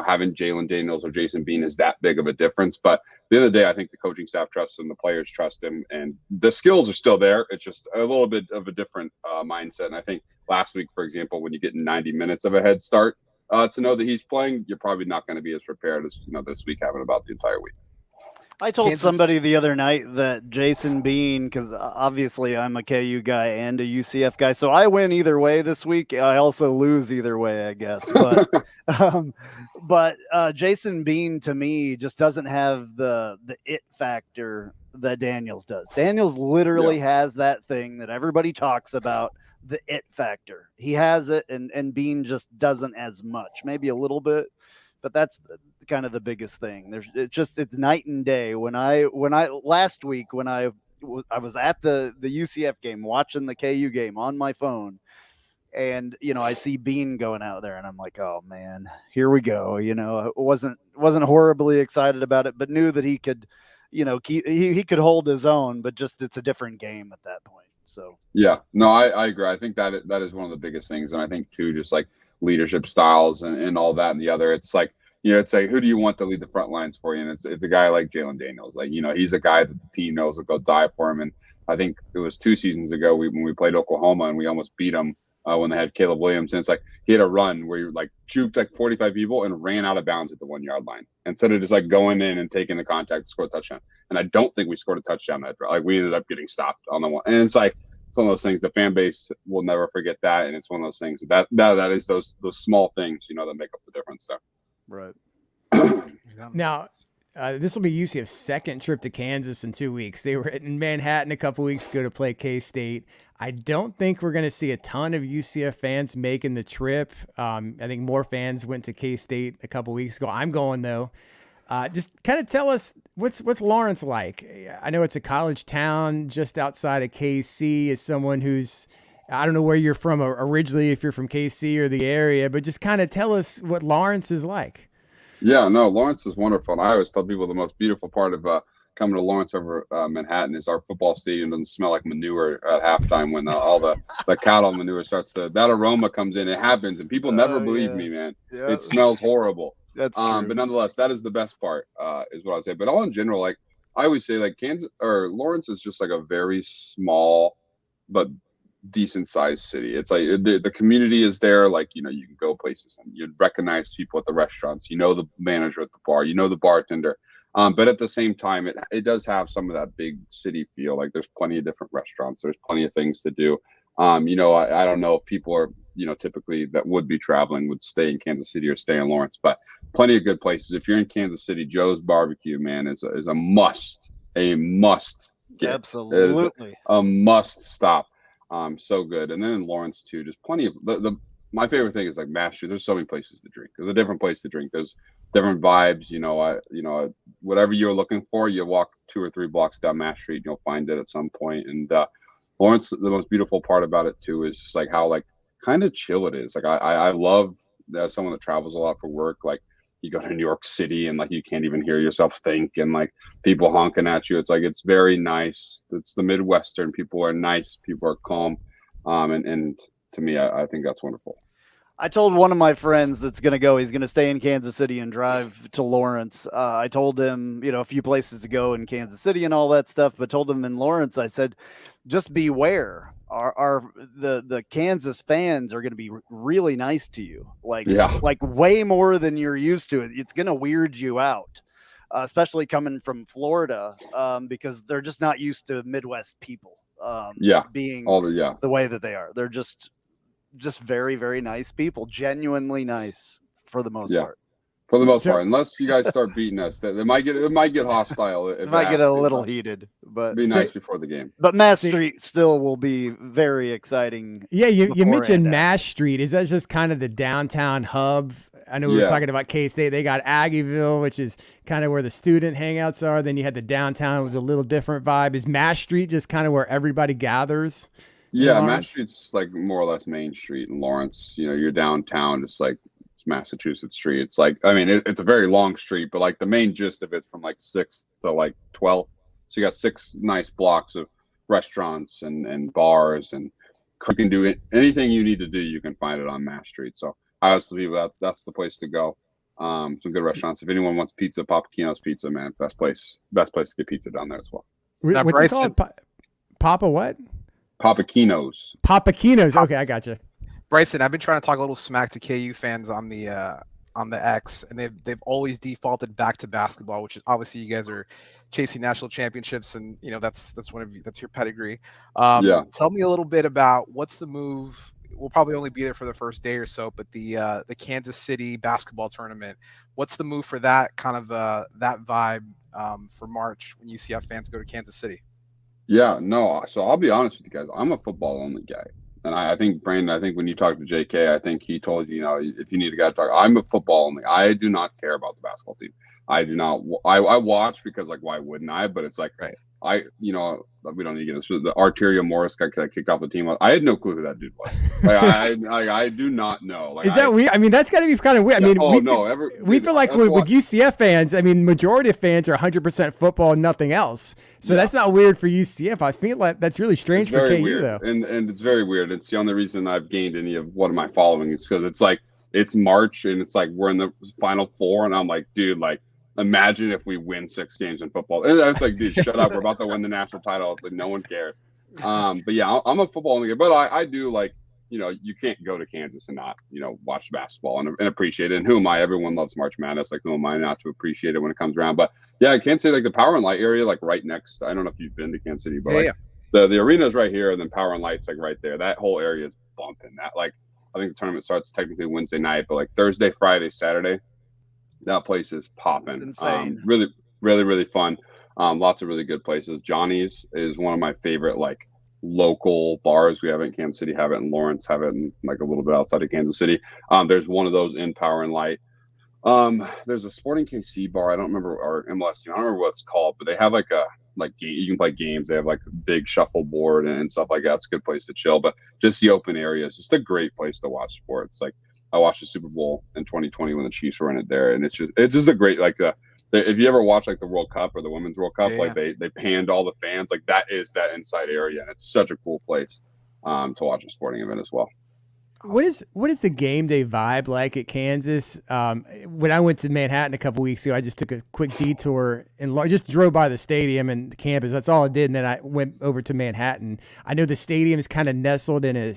having Jalen Daniels or Jason Bean is that big of a difference. But at the end of the day, I think the coaching staff trusts him, the players trust him, and the skills are still there. It's just a little bit of a different mindset. And I think last week, for example, when you get 90 minutes of a head start to know that he's playing, you're probably not going to be as prepared as this week having about the entire week. I told somebody the other night that Jason Bean, because obviously I'm a KU guy and a UCF guy, so I win either way this week. I also lose either way, I guess. But Jason Bean to me just doesn't have the it factor that Daniels does. Daniels literally has that thing that everybody talks about, the it factor. He has it, and Bean just doesn't as much, maybe a little bit. But that's kind of the biggest thing. It's night and day. When I last week when I was at the UCF game watching the KU game on my phone, and I see Bean going out there, and I'm like, oh man, here we go. I wasn't horribly excited about it, but knew that he could, he could hold his own. But just it's a different game at that point. So yeah, no, I agree. I think that is one of the biggest things, and I think too, just like leadership styles and all that and the other, it's like it's like, who do you want to lead the front lines for you? And it's a guy like Jalen Daniels. Like, he's a guy that the team knows will go die for him. And I think it was 2 seasons ago when we played Oklahoma and we almost beat them when they had Caleb Williams. And it's like he had a run where he like juked like 45 people and ran out of bounds at the 1-yard line instead of just like going in and taking the contact to score a touchdown. And I don't think we scored a touchdown that drive. Like we ended up getting stopped on the one. And it's like, it's one of those things the fan base will never forget that. And it's one of those things that is those small things, that make up the difference there. Right. Now, this will be UCF's second trip to Kansas in 2 weeks. They were in Manhattan a couple weeks ago to play K-State. I don't think we're going to see a ton of UCF fans making the trip. I think more fans went to K-State a couple weeks ago. I'm going, though. Just kind of tell us what's Lawrence like. I know it's a college town just outside of KC. As someone who's, I don't know where you're from originally, if you're from KC or the area, but just kind of tell us what Lawrence is like. Yeah, no, Lawrence is wonderful. And I always tell people the most beautiful part of coming to Lawrence over Manhattan is our football stadium doesn't smell like manure at halftime when all the cattle manure starts that aroma comes in. It happens, and people never believe me, man. Yep. It smells horrible. That's true. But nonetheless, that is the best part, is what I would say. But all in general, like I always say, like Kansas or Lawrence is just like a very small but decent sized city. It's like the community is there. Like, you can go places and you recognize people at the restaurants, the manager at the bar, the bartender. But at the same time, it does have some of that big city feel. Like there's plenty of different restaurants. There's plenty of things to do. I don't know if people are, typically that would be traveling would stay in Kansas City or stay in Lawrence, but plenty of good places. If you're in Kansas City, Joe's Barbecue, man, is a must get. Absolutely. A must stop. So good. And then in Lawrence too, just plenty of my favorite thing is like Mass Street. There's so many places to drink. There's a different place to drink. There's different vibes. Whatever you're looking for, you walk 2 or 3 blocks down Mass Street, and you'll find it at some point. And Lawrence, the most beautiful part about it too is just like how like kind of chill it is. Like I love someone that travels a lot for work. Like you go to New York City and like you can't even hear yourself think, and like people honking at you. It's like it's very nice. It's the Midwestern. People are nice. People are calm. And to me, I think that's wonderful. I told one of my friends that's going to go, he's going to stay in Kansas City and drive to Lawrence. I told him, a few places to go in Kansas City and all that stuff, but told him in Lawrence, I said, just beware. The Kansas fans are going to be really nice to you. Like way more than you're used to. It's going to weird you out, especially coming from Florida, because they're just not used to Midwest people being the way that they are. They're just very, very nice people, genuinely nice for the most part. For the most So- part, unless you guys start beating us, it might get hostile. It might get a little heated, but Be nice before the game. But Mass Street still will be very exciting. Yeah, you before mentioned and Mass Street. Is that just kind of the downtown hub? I know we were talking about K-State. They got Aggieville, which is kind of where the student hangouts are. Then you had the downtown, it was a little different vibe. Is Mass Street just kind of where everybody gathers? Yeah, Mass Street's like more or less Main Street in Lawrence. You know, you're downtown, just like it's Massachusetts Street. It's like, I mean, it's a very long street, but like the main gist of it's from like 6th to like 12th. So you got 6 nice blocks of restaurants and bars, and you can do anything you need to do. You can find it on Mass Street. So I always believe that's the place to go. Some good restaurants. If anyone wants pizza, Papakino's Pizza, man, best place to get pizza down there as well. Now, What's it called? Papa what? Papakino's. Papakino's. Okay, I got you. Bryson, I've been trying to talk a little smack to KU fans on the X, and they've always defaulted back to basketball, which is obviously you guys are chasing national championships, and you know that's your pedigree. Tell me a little bit about what's the move. We'll probably only be there for the first day or so, but the Kansas City basketball tournament. What's the move for that kind of that vibe for March when UCF fans go to Kansas City? Yeah, no. So I'll be honest with you guys. I'm a football only guy. And I think, Brandon, when you talked to JK, I think he told you, if you need a guy to talk, I'm a football only. I do not care about the basketball team. I do not. I watch because, like, why wouldn't I? But it's like, we don't need to get this. The Arterio Morris got kicked off the team. I had no clue who that dude was. I do not know. Like, is that weird? I mean, that's got to be kind of weird. I mean, we feel like with UCF fans, I mean, majority of fans are 100% football, nothing else. So that's not weird for UCF. I feel like that's really strange for KU, weird. though. And it's very weird. It's the only reason I've gained any of what am I following. It's because it's like it's March and it's like we're in the Final Four, and I'm like, dude, like, imagine if we win 6 games in football. And it's like, dude, shut up. We're about to win the national title. It's like no one cares. But yeah, I'm a football only guy. But I do like, you can't go to Kansas and not, watch basketball and appreciate it. And who am I? Everyone loves March Madness. Like, who am I not to appreciate it when it comes around? But yeah, I can't say like the Power and Light area, like right next. I don't know if you've been to Kansas City, but the arena is right here, and then Power and Light's like right there. That whole area is bumping. That, like, I think the tournament starts technically Wednesday night, but like Thursday, Friday, Saturday, that place is popping. Insane. Really, really, really fun. Lots of really good places. Johnny's is one of my favorite, like, local bars. We have it in Kansas City, have it in Lawrence, have it in like a little bit outside of Kansas City. There's one of those in Power and Light. There's a Sporting KC bar. I don't remember, or MLS. I don't remember what it's called, but they have like you can play games. They have like a big shuffleboard and stuff like that. It's a good place to chill. But just the open area is just a great place to watch sports. Like, I watched the Super Bowl in 2020 when the Chiefs were in it there, and it's just a great, like, if you ever watch like the World Cup or the Women's World Cup, like they panned all the fans, like that is that inside area, and it's such a cool place to watch a sporting event as well. What is the game day vibe like at Kansas? When I went to Manhattan a couple weeks ago, I just took a quick detour and just drove by the stadium and the campus. That's all I did, and then I went over to Manhattan. I know the stadium is kind of nestled in a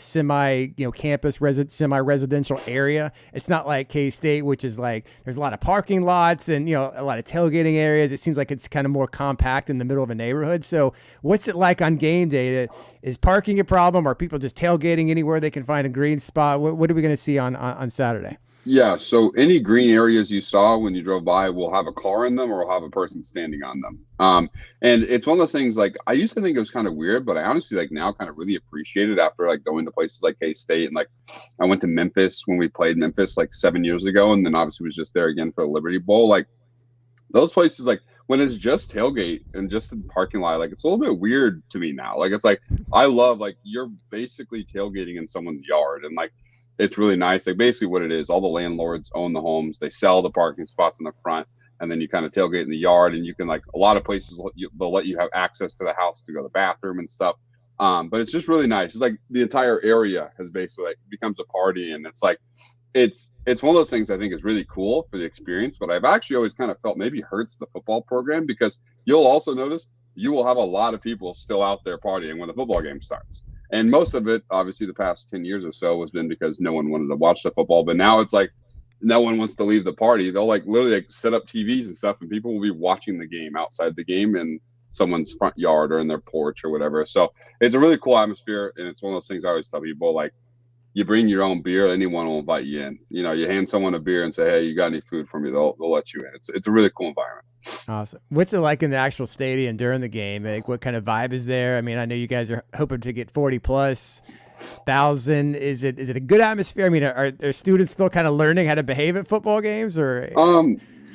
campus semi-residential area. It's not like K-State, which is like there's a lot of parking lots and a lot of tailgating areas. It seems like it's kind of more compact in the middle of a neighborhood. So what's it like on game day? Is parking a problem? Are people just tailgating anywhere they can find a green spot? What are we going to see on Saturday? Yeah, so any green areas you saw when you drove by will have a car in them or will have a person standing on them. And it's one of those things, like, I used to think it was kind of weird, but I honestly, like, now kind of really appreciate it after, like, going to places like K-State. And, like, I went to Memphis when we played Memphis, like, 7 years ago, and then obviously was just there again for the Liberty Bowl. Like, those places, like, when it's just tailgate and just the parking lot, like, it's a little bit weird to me now. Like, it's like, I love, like, you're basically tailgating in someone's yard, and, like, it's really nice. Like, basically what it is, all the landlords own the homes. They sell the parking spots in the front, and then you kind of tailgate in the yard, and you can, like, a lot of places they'll let you have access to the house to go to the bathroom and stuff. But it's just really nice. It's like the entire area has basically, like, becomes a party, and it's like it's one of those things I think is really cool for the experience, but I've actually always kind of felt maybe hurts the football program, because you'll also notice you will have a lot of people still out there partying when the football game starts. And most of it, obviously, the past 10 years or so has been because no one wanted to watch the football. But now it's like no one wants to leave the party. They'll, like, literally, like, set up TVs and stuff, and people will be watching the game outside the game in someone's front yard or in their porch or whatever. So it's a really cool atmosphere, and it's one of those things I always tell people, like, you bring your own beer, anyone will invite you in. You know, you hand someone a beer and say, "Hey, you got any food for me?" They'll let you in. It's a really cool environment. Awesome. What's it like in the actual stadium during the game? Like, what kind of vibe is there? I mean, I know you guys are hoping to get 40,000+. Is it a good atmosphere? I mean, are students still kind of learning how to behave at football games, or?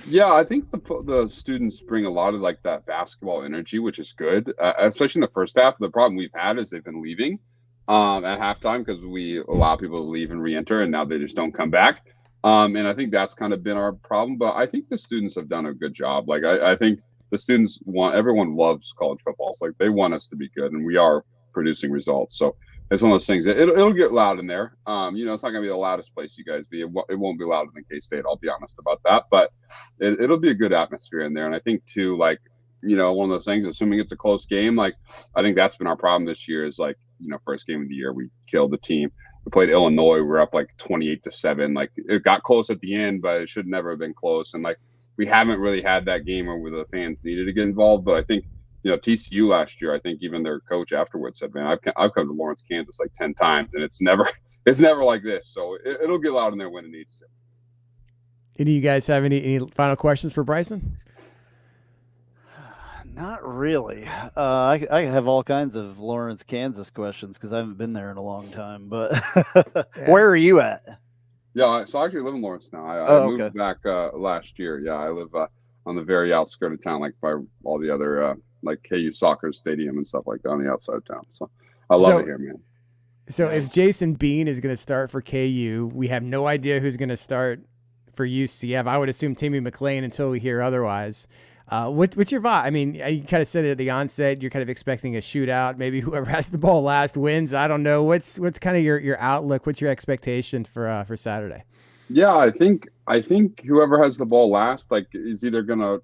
Yeah, I think the students bring a lot of like that basketball energy, which is good, especially in the first half. The problem we've had is they've been leaving at halftime because we allow people to leave and re-enter, and now they just don't come back. And I think that's kind of been our problem. But I think the students have done a good job. Like I think the students everyone loves college football. So like they want us to be good, and we are producing results. So it's one of those things. It'll get loud in there. You know, it's not gonna be the loudest place you guys be. It won't be louder than K-State. I'll be honest about that. But it'll be a good atmosphere in there. And I think too, like, you know, one of those things, assuming it's a close game, like I think that's been our problem this year is like, you know, first game of the year, we killed the team. We played Illinois. We were up like 28-7. Like it got close at the end, but it should never have been close. And like we haven't really had that game where the fans needed to get involved. But I think, you know, TCU last year, I think even their coach afterwards said, "Man, I've come to Lawrence, Kansas like 10 times, and it's never like this." So it'll get loud in there when it needs to. Do you guys have any final questions for Bryson? Not really. I have all kinds of Lawrence, Kansas questions because I haven't been there in a long time. But where are you at? Yeah, so I actually live in Lawrence now. I moved back last year. Yeah, I live on the very outskirts of town, like by all the other like KU soccer stadium and stuff like that on the outside of town. So I love it here, man. So if Jason Bean is going to start for KU, we have no idea who's going to start for UCF. I would assume Timmy McClain until we hear otherwise. What's your vibe? I mean, you kind of said it at the onset. You're kind of expecting a shootout. Maybe whoever has the ball last wins. I don't know. What's kind of your outlook? What's your expectation for Saturday? Yeah, I think whoever has the ball last, like, is either gonna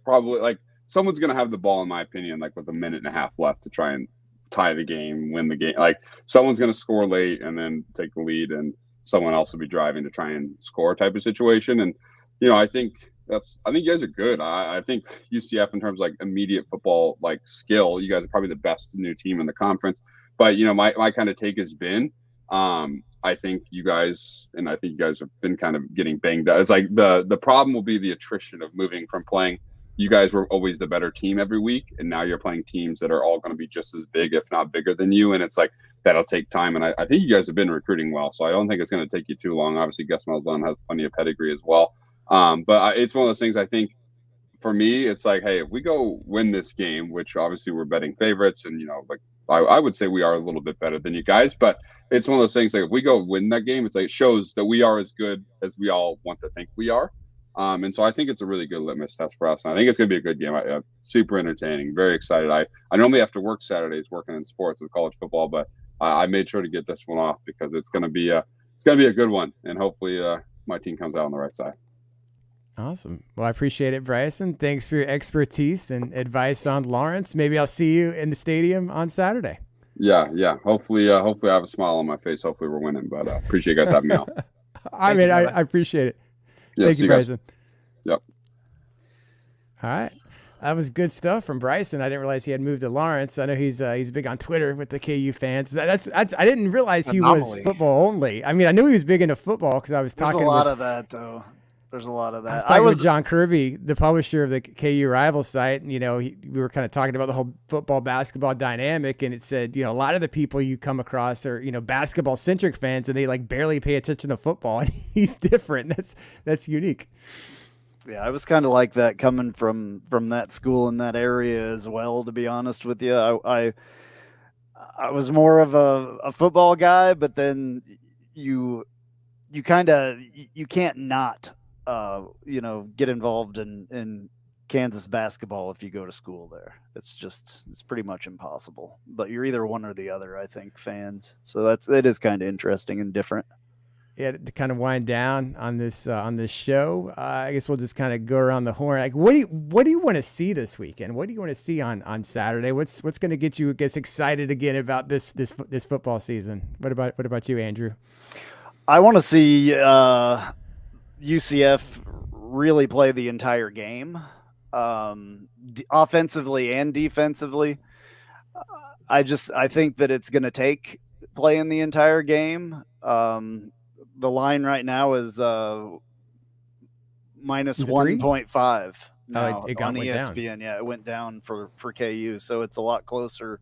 probably someone's gonna have the ball, in my opinion, like with a minute and a half left to try and tie the game, win the game. Like someone's gonna score late and then take the lead, and someone else will be driving to try and score type of situation. And you know, I think you guys are good. I think UCF in terms of like immediate football like skill, you guys are probably the best new team in the conference. But you know, my kind of take has been, I think you guys have been kind of getting banged up. It's like the problem will be the attrition of moving from playing. You guys were always the better team every week, and now you're playing teams that are all going to be just as big, if not bigger than you. And it's like that'll take time. And I think you guys have been recruiting well, so I don't think it's going to take you too long. Obviously, Gus Malzahn has plenty of pedigree as well. But it's one of those things. I think for me, it's like, hey, if we go win this game, which obviously we're betting favorites, and you know, like I would say we are a little bit better than you guys, but it's one of those things. Like if we go win that game, it's like it shows that we are as good as we all want to think we are. And so I think it's a really good litmus test for us. And I think it's going to be a good game. Super entertaining. Very excited. I normally have to work Saturdays working in sports with college football, but I made sure to get this one off because it's going to be a good one. And hopefully my team comes out on the right side. Awesome. Well, I appreciate it, Bryson. Thanks for your expertise and advice on Lawrence. Maybe I'll see you in the stadium on Saturday. Yeah. Hopefully I have a smile on my face. Hopefully we're winning, but appreciate you guys having me out. I appreciate it. Yeah, Thank you, Bryson. Yep. All right. That was good stuff from Bryson. I didn't realize he had moved to Lawrence. I know he's big on Twitter with the KU fans. I didn't realize he was football only. I mean, I knew he was big into football because I was talking. There's a lot of that, though. There's a lot of that. I was talking with John Kirby, the publisher of the KU Rival site, and you know, we were kind of talking about the whole football basketball dynamic, and it said, you know, a lot of the people you come across are, you know, basketball centric fans, and they like barely pay attention to football, and he's different. That's unique. Yeah, I was kind of like that coming from that school in that area as well, to be honest with you. I was more of a football guy, but then you can't not get involved in Kansas basketball if you go to school there. It's pretty much impossible. But you're either one or the other, I think, fans. So it is kind of interesting and different. Yeah, to kind of wind down on this show, I guess we'll just kind of go around the horn. Like, what do you want to see this weekend? What do you want to see on Saturday? What's going to get you, I guess, excited again about this football season? What about you, Andrew? I want to see UCF really play the entire game, offensively and defensively. I think that it's going to take playing the entire game. The line right now is minus Is it 3? 1.5 now it on went down. ESPN. Yeah, it went down for KU, so it's a lot closer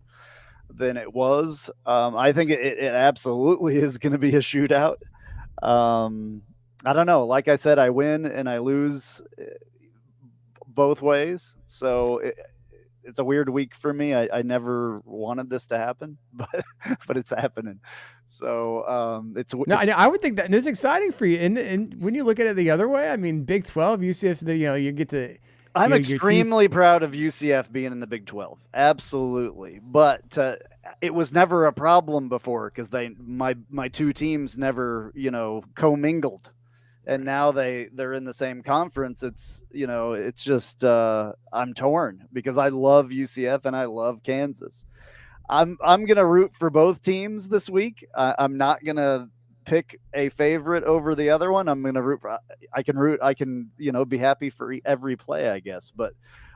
than it was. I think it absolutely is going to be a shootout. I don't know. Like I said, I win and I lose both ways. So it's a weird week for me. I never wanted this to happen, but it's happening. So it's No, I would think that it's exciting for you. And when you look at it the other way, I mean, Big 12, UCF's you get to. I'm extremely proud of UCF being in the Big 12. Absolutely. But it was never a problem before because my two teams never, commingled. And now they're in the same conference. It's, it's just I'm torn because I love UCF and I love Kansas. I'm going to root for both teams this week. I'm not going to pick a favorite over the other one. I'm going to root for, I can, be happy for every play, I guess. But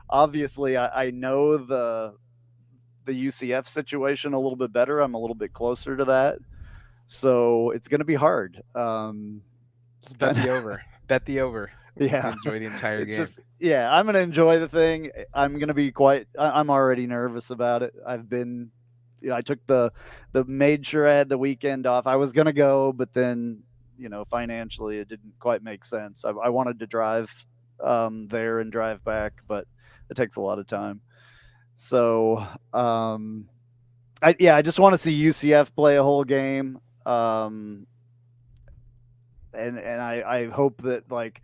obviously I know the UCF situation a little bit better. I'm a little bit closer to that. So it's going to be hard. Just bet the over. Bet the over. Yeah. To enjoy the entire game. I'm going to enjoy the thing. I'm going to be I'm already nervous about it. I've been, I took made sure I had the weekend off. I was going to go, but then, financially it didn't quite make sense. I wanted to drive there and drive back, but it takes a lot of time. So, I just want to see UCF play a whole game. And I hope that like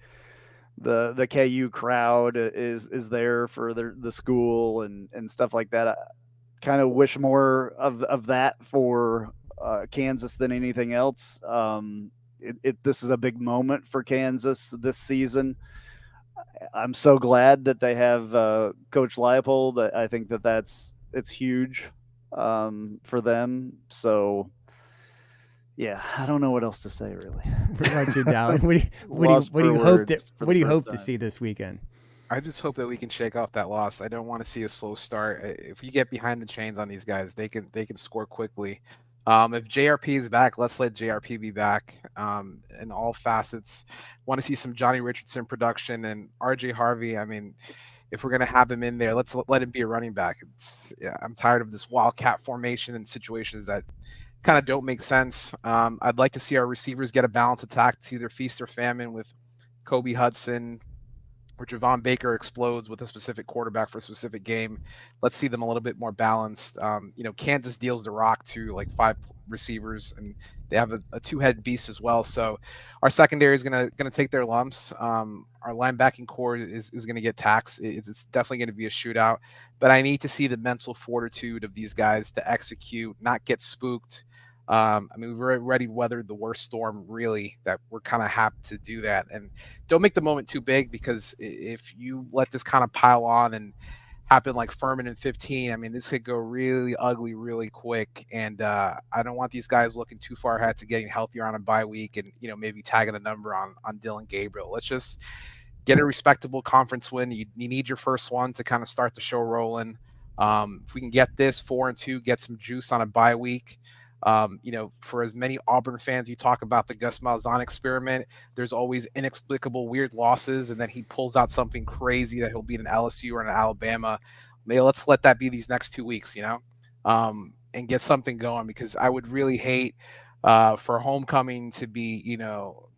the KU crowd is there for the school and stuff like that. I kind of wish more of that for Kansas than anything else. This is a big moment for Kansas this season. I'm so glad that they have Coach Leipold. I think it's huge for them. So. Yeah, I don't know what else to say really. What about you, Dallin? What do you hope to see this weekend? I just hope that we can shake off that loss. I don't want to see a slow start. If we get behind the chains on these guys, they can score quickly. If JRP is back, let's let JRP be back in all facets. Want to see some Johnny Richardson production and RJ Harvey. I mean, if we're going to have him in there, let's let him be a running back. I'm tired of this wildcat formation and situations that kind of don't make sense. I'd like to see our receivers get a balanced attack to either feast or famine with Kobe Hudson or Javon Baker explodes with a specific quarterback for a specific game. Let's see them a little bit more balanced. Kansas deals the rock to like 5 receivers, and they have a 2-head beast as well. So our secondary is gonna take their lumps. Our linebacking core is going to get taxed. It's definitely going to be a shootout. But I need to see the mental fortitude of these guys to execute, not get spooked. We've already weathered the worst storm, really, that we're kind of happy to do that. And don't make the moment too big, because if you let this kind of pile on and happen like Furman in 15, this could go really ugly really quick. And I don't want these guys looking too far ahead to getting healthier on a bye week and, maybe tagging a number on Dylan Gabriel. Let's just get a respectable conference win. You need your first one to kind of start the show rolling. If we can get this 4-2, get some juice on a bye week. For as many Auburn fans, you talk about the Gus Malzahn experiment, there's always inexplicable weird losses, and then he pulls out something crazy that he'll beat an LSU or an Alabama. Maybe let's let that be these next 2 weeks, and get something going, because I would really hate for homecoming to be,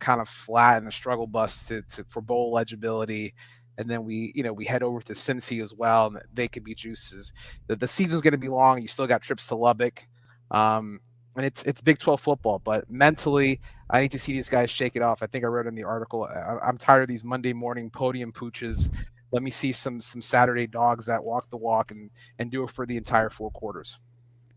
kind of flat and a struggle bus for bowl eligibility. And then we head over to Cincy as well, and they could be juices. The season's going to be long. You still got trips to Lubbock. And it's Big 12 football, but mentally, I need to see these guys shake it off. I think I wrote in the article, I'm tired of these Monday morning podium pooches. Let me see some Saturday dogs that walk the walk and do it for the entire 4 quarters.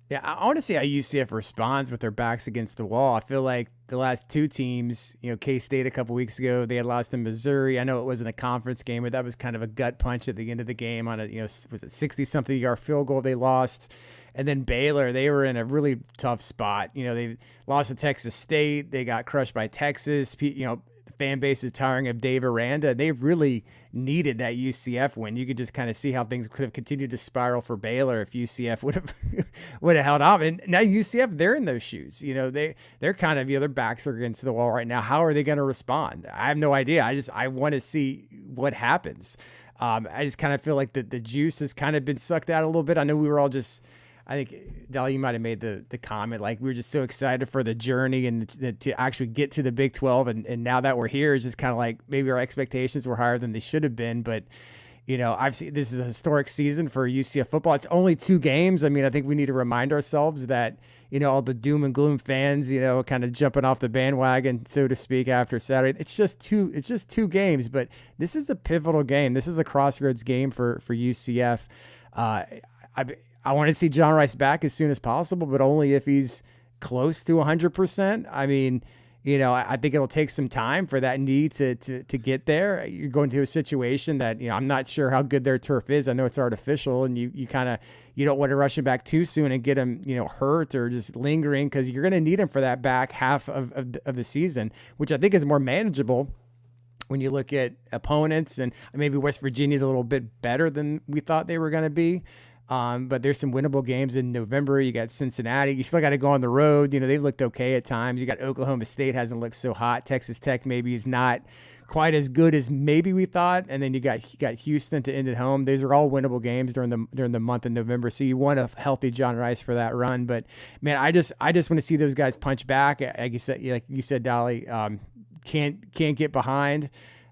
Yeah, I want to see how UCF responds with their backs against the wall. I feel like the last 2 teams, K-State a couple weeks ago, they had lost to Missouri. I know it wasn't a conference game, but that was kind of a gut punch at the end of the game on a, was it 60-something yard field goal they lost. And then Baylor, they were in a really tough spot. They lost to Texas State. They got crushed by Texas. fan base is tiring of Dave Aranda. They really needed that UCF win. You could just kind of see how things could have continued to spiral for Baylor if UCF would have held off. And now UCF, they're in those shoes. They're kind of, their backs are against the wall right now. How are they going to respond? I have no idea. I want to see what happens. I just kind of feel like the juice has kind of been sucked out a little bit. I know we were all I think, Dolly, you might have made the comment, like we were just so excited for the journey and to actually get to the Big 12. And now that we're here, it's just kind of like maybe our expectations were higher than they should have been. But, I've seen this is a historic season for UCF football. It's only 2 games. I mean, I think we need to remind ourselves that, all the doom and gloom fans, kind of jumping off the bandwagon, so to speak, after Saturday. It's just 2 games, but this is a pivotal game. This is a crossroads game for UCF. I want to see John Rice back as soon as possible, but only if he's close to 100%. I mean, I think it'll take some time for that knee to get there. You're going to a situation that, I'm not sure how good their turf is. I know it's artificial, and you don't want to rush him back too soon and get him, hurt or just lingering, because you're going to need him for that back half of the season, which I think is more manageable when you look at opponents. And maybe West Virginia's a little bit better than we thought they were going to be. But there's some winnable games in November. You got Cincinnati. You still got to go on the road. They've looked okay at times. You got Oklahoma State, hasn't looked so hot. Texas Tech maybe is not quite as good as maybe we thought. And then you got Houston to end at home. These are all winnable games during the month of November. So you want a healthy John Rice for that run. But man, I just want to see those guys punch back. Like you said, Dolly, can't get behind.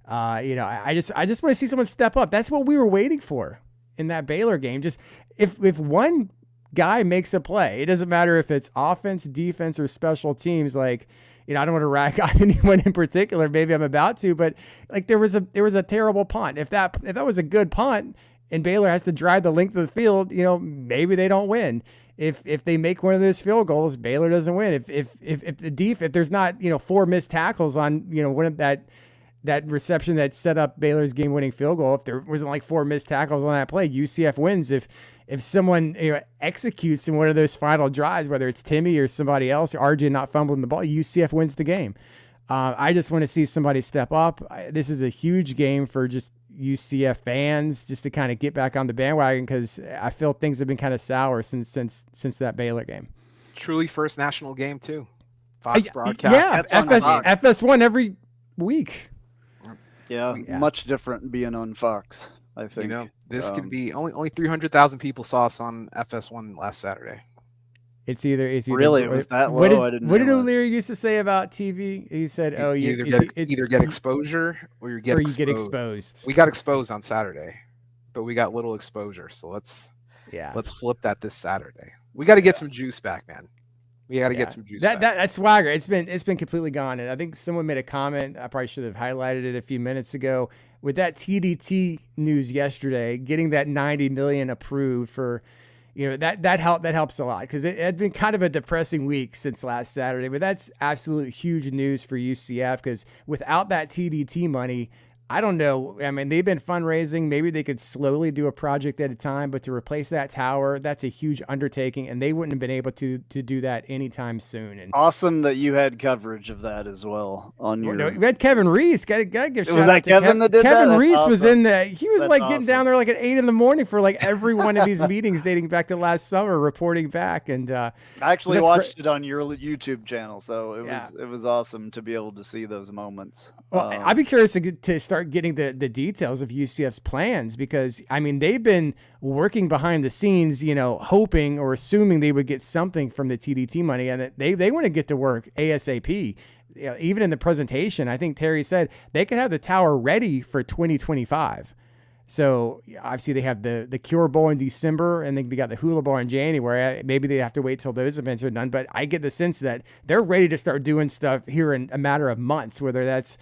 I just want to see someone step up. That's what we were waiting for in that Baylor game. Just if one guy makes a play, it doesn't matter if it's offense, defense, or special teams. Like, I don't want to rag on anyone in particular. Maybe I'm about to, but like there was a terrible punt. If that was a good punt and Baylor has to drive the length of the field, maybe they don't win. If they make one of those field goals, Baylor doesn't win. If there's not 4 missed tackles on one of that reception that set up Baylor's game-winning field goal, if there wasn't like 4 missed tackles on that play, UCF wins. If someone executes in one of those final drives, whether it's Timmy or somebody else, RJ not fumbling the ball, UCF wins the game. I just want to see somebody step up. This is a huge game for just UCF fans, just to kind of get back on the bandwagon, because I feel things have been kind of sour since that Baylor game. Truly first national game too. Fox broadcast. Yeah, FS1 every week. Yeah, much different being on Fox, I think. This could be only 300,000 people saw us on FS1 last Saturday. It's either really, it was that low. What did O'Leary used to say about TV? He said, either get exposure or you get exposed. We got exposed on Saturday, but we got little exposure. So let's flip that this Saturday. We got to get some juice back, man. We got to get some juice back. That swagger, it's been completely gone. And I think someone made a comment, I probably should have highlighted it a few minutes ago, with that TDT news yesterday, getting that $90 million approved for, that helps a lot, because it had been kind of a depressing week since last Saturday. But that's absolute huge news for UCF, because without that TDT money, I don't know. I mean, they've been fundraising. Maybe they could slowly do a project at a time, but to replace that tower, that's a huge undertaking, and they wouldn't have been able to do that anytime soon. And awesome that you had coverage of that as well on your. We had Kevin Reese. Got to give shout out to Kevin that did Kevin that? Reese awesome. was in there. He was That's getting down there like at 8 a.m. for like every one of these meetings dating back to last summer, reporting back. And I actually watched it on your YouTube channel, so it was awesome to be able to see those moments. Well, I'd be curious to start getting the details of UCF's plans, because I mean, they've been working behind the scenes, hoping or assuming they would get something from the TDT money, and they want to get to work ASAP. Even in the presentation, I think Terry said they could have the tower ready for 2025. So obviously they have the Cure Bowl in December, and then they got the Hula Bowl in January. Maybe they have to wait till those events are done, but I get the sense that they're ready to start doing stuff here in a matter of months, whether that's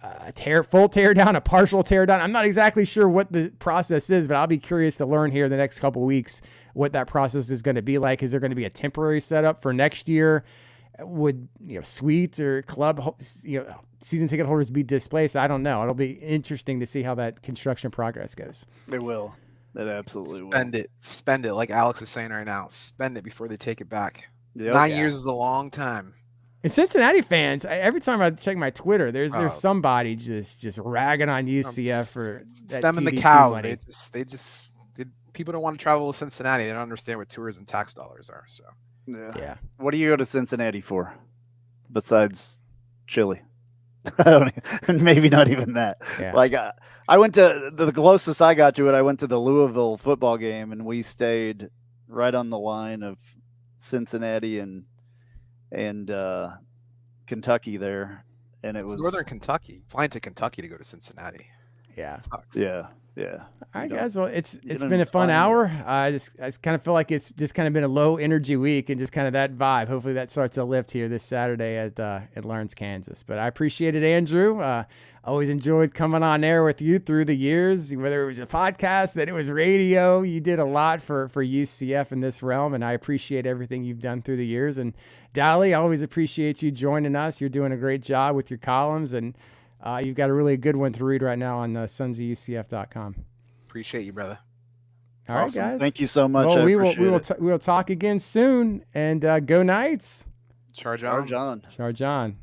a full tear down, a partial tear down. I'm not exactly sure what the process is, but I'll be curious to learn here in the next couple of weeks what that process is going to be like. Is there going to be a temporary setup for next year? Would suites or club season ticket holders be displaced? I don't know. It'll be interesting to see how that construction progress goes. It will. It absolutely will. Spend it like Alex is saying right now. Spend it before they take it back. 9 years is a long time. And Cincinnati fans, every time I check my Twitter, there's Oh. somebody just ragging on UCF for that stemming the TDC cows. money. People don't want to travel to Cincinnati. They don't understand what tourism tax dollars are. So Yeah. What do you go to Cincinnati for, besides chili? I don't even, maybe not even that. Yeah. Like I went to the closest I got to it. I went to the Louisville football game, and we stayed right on the line of Cincinnati and Kentucky there, and it it's was Northern Kentucky. Flying to Kentucky to go to Cincinnati. Yeah. Sucks. yeah. All right, You guys. Well, it's don't been a fun find- hour. I just kind of feel like it's just kind of been a low energy week and just kind of that vibe. Hopefully that starts to lift here this Saturday at Lawrence, Kansas. But I appreciate it, Andrew. Always enjoyed coming on air with you through the years, whether it was a podcast, that it was radio. You did a lot for UCF in this realm, and I appreciate everything you've done through the years. And Dally, I always appreciate you joining us. You're doing a great job with your columns, and you've got a really good one to read right now on sonsofUCF.com. Appreciate you, brother. All right, Awesome. guys. Thank you so much. Well, I we will appreciate it. we will talk again soon, and go Knights. Charge Charge on. on. Charge on.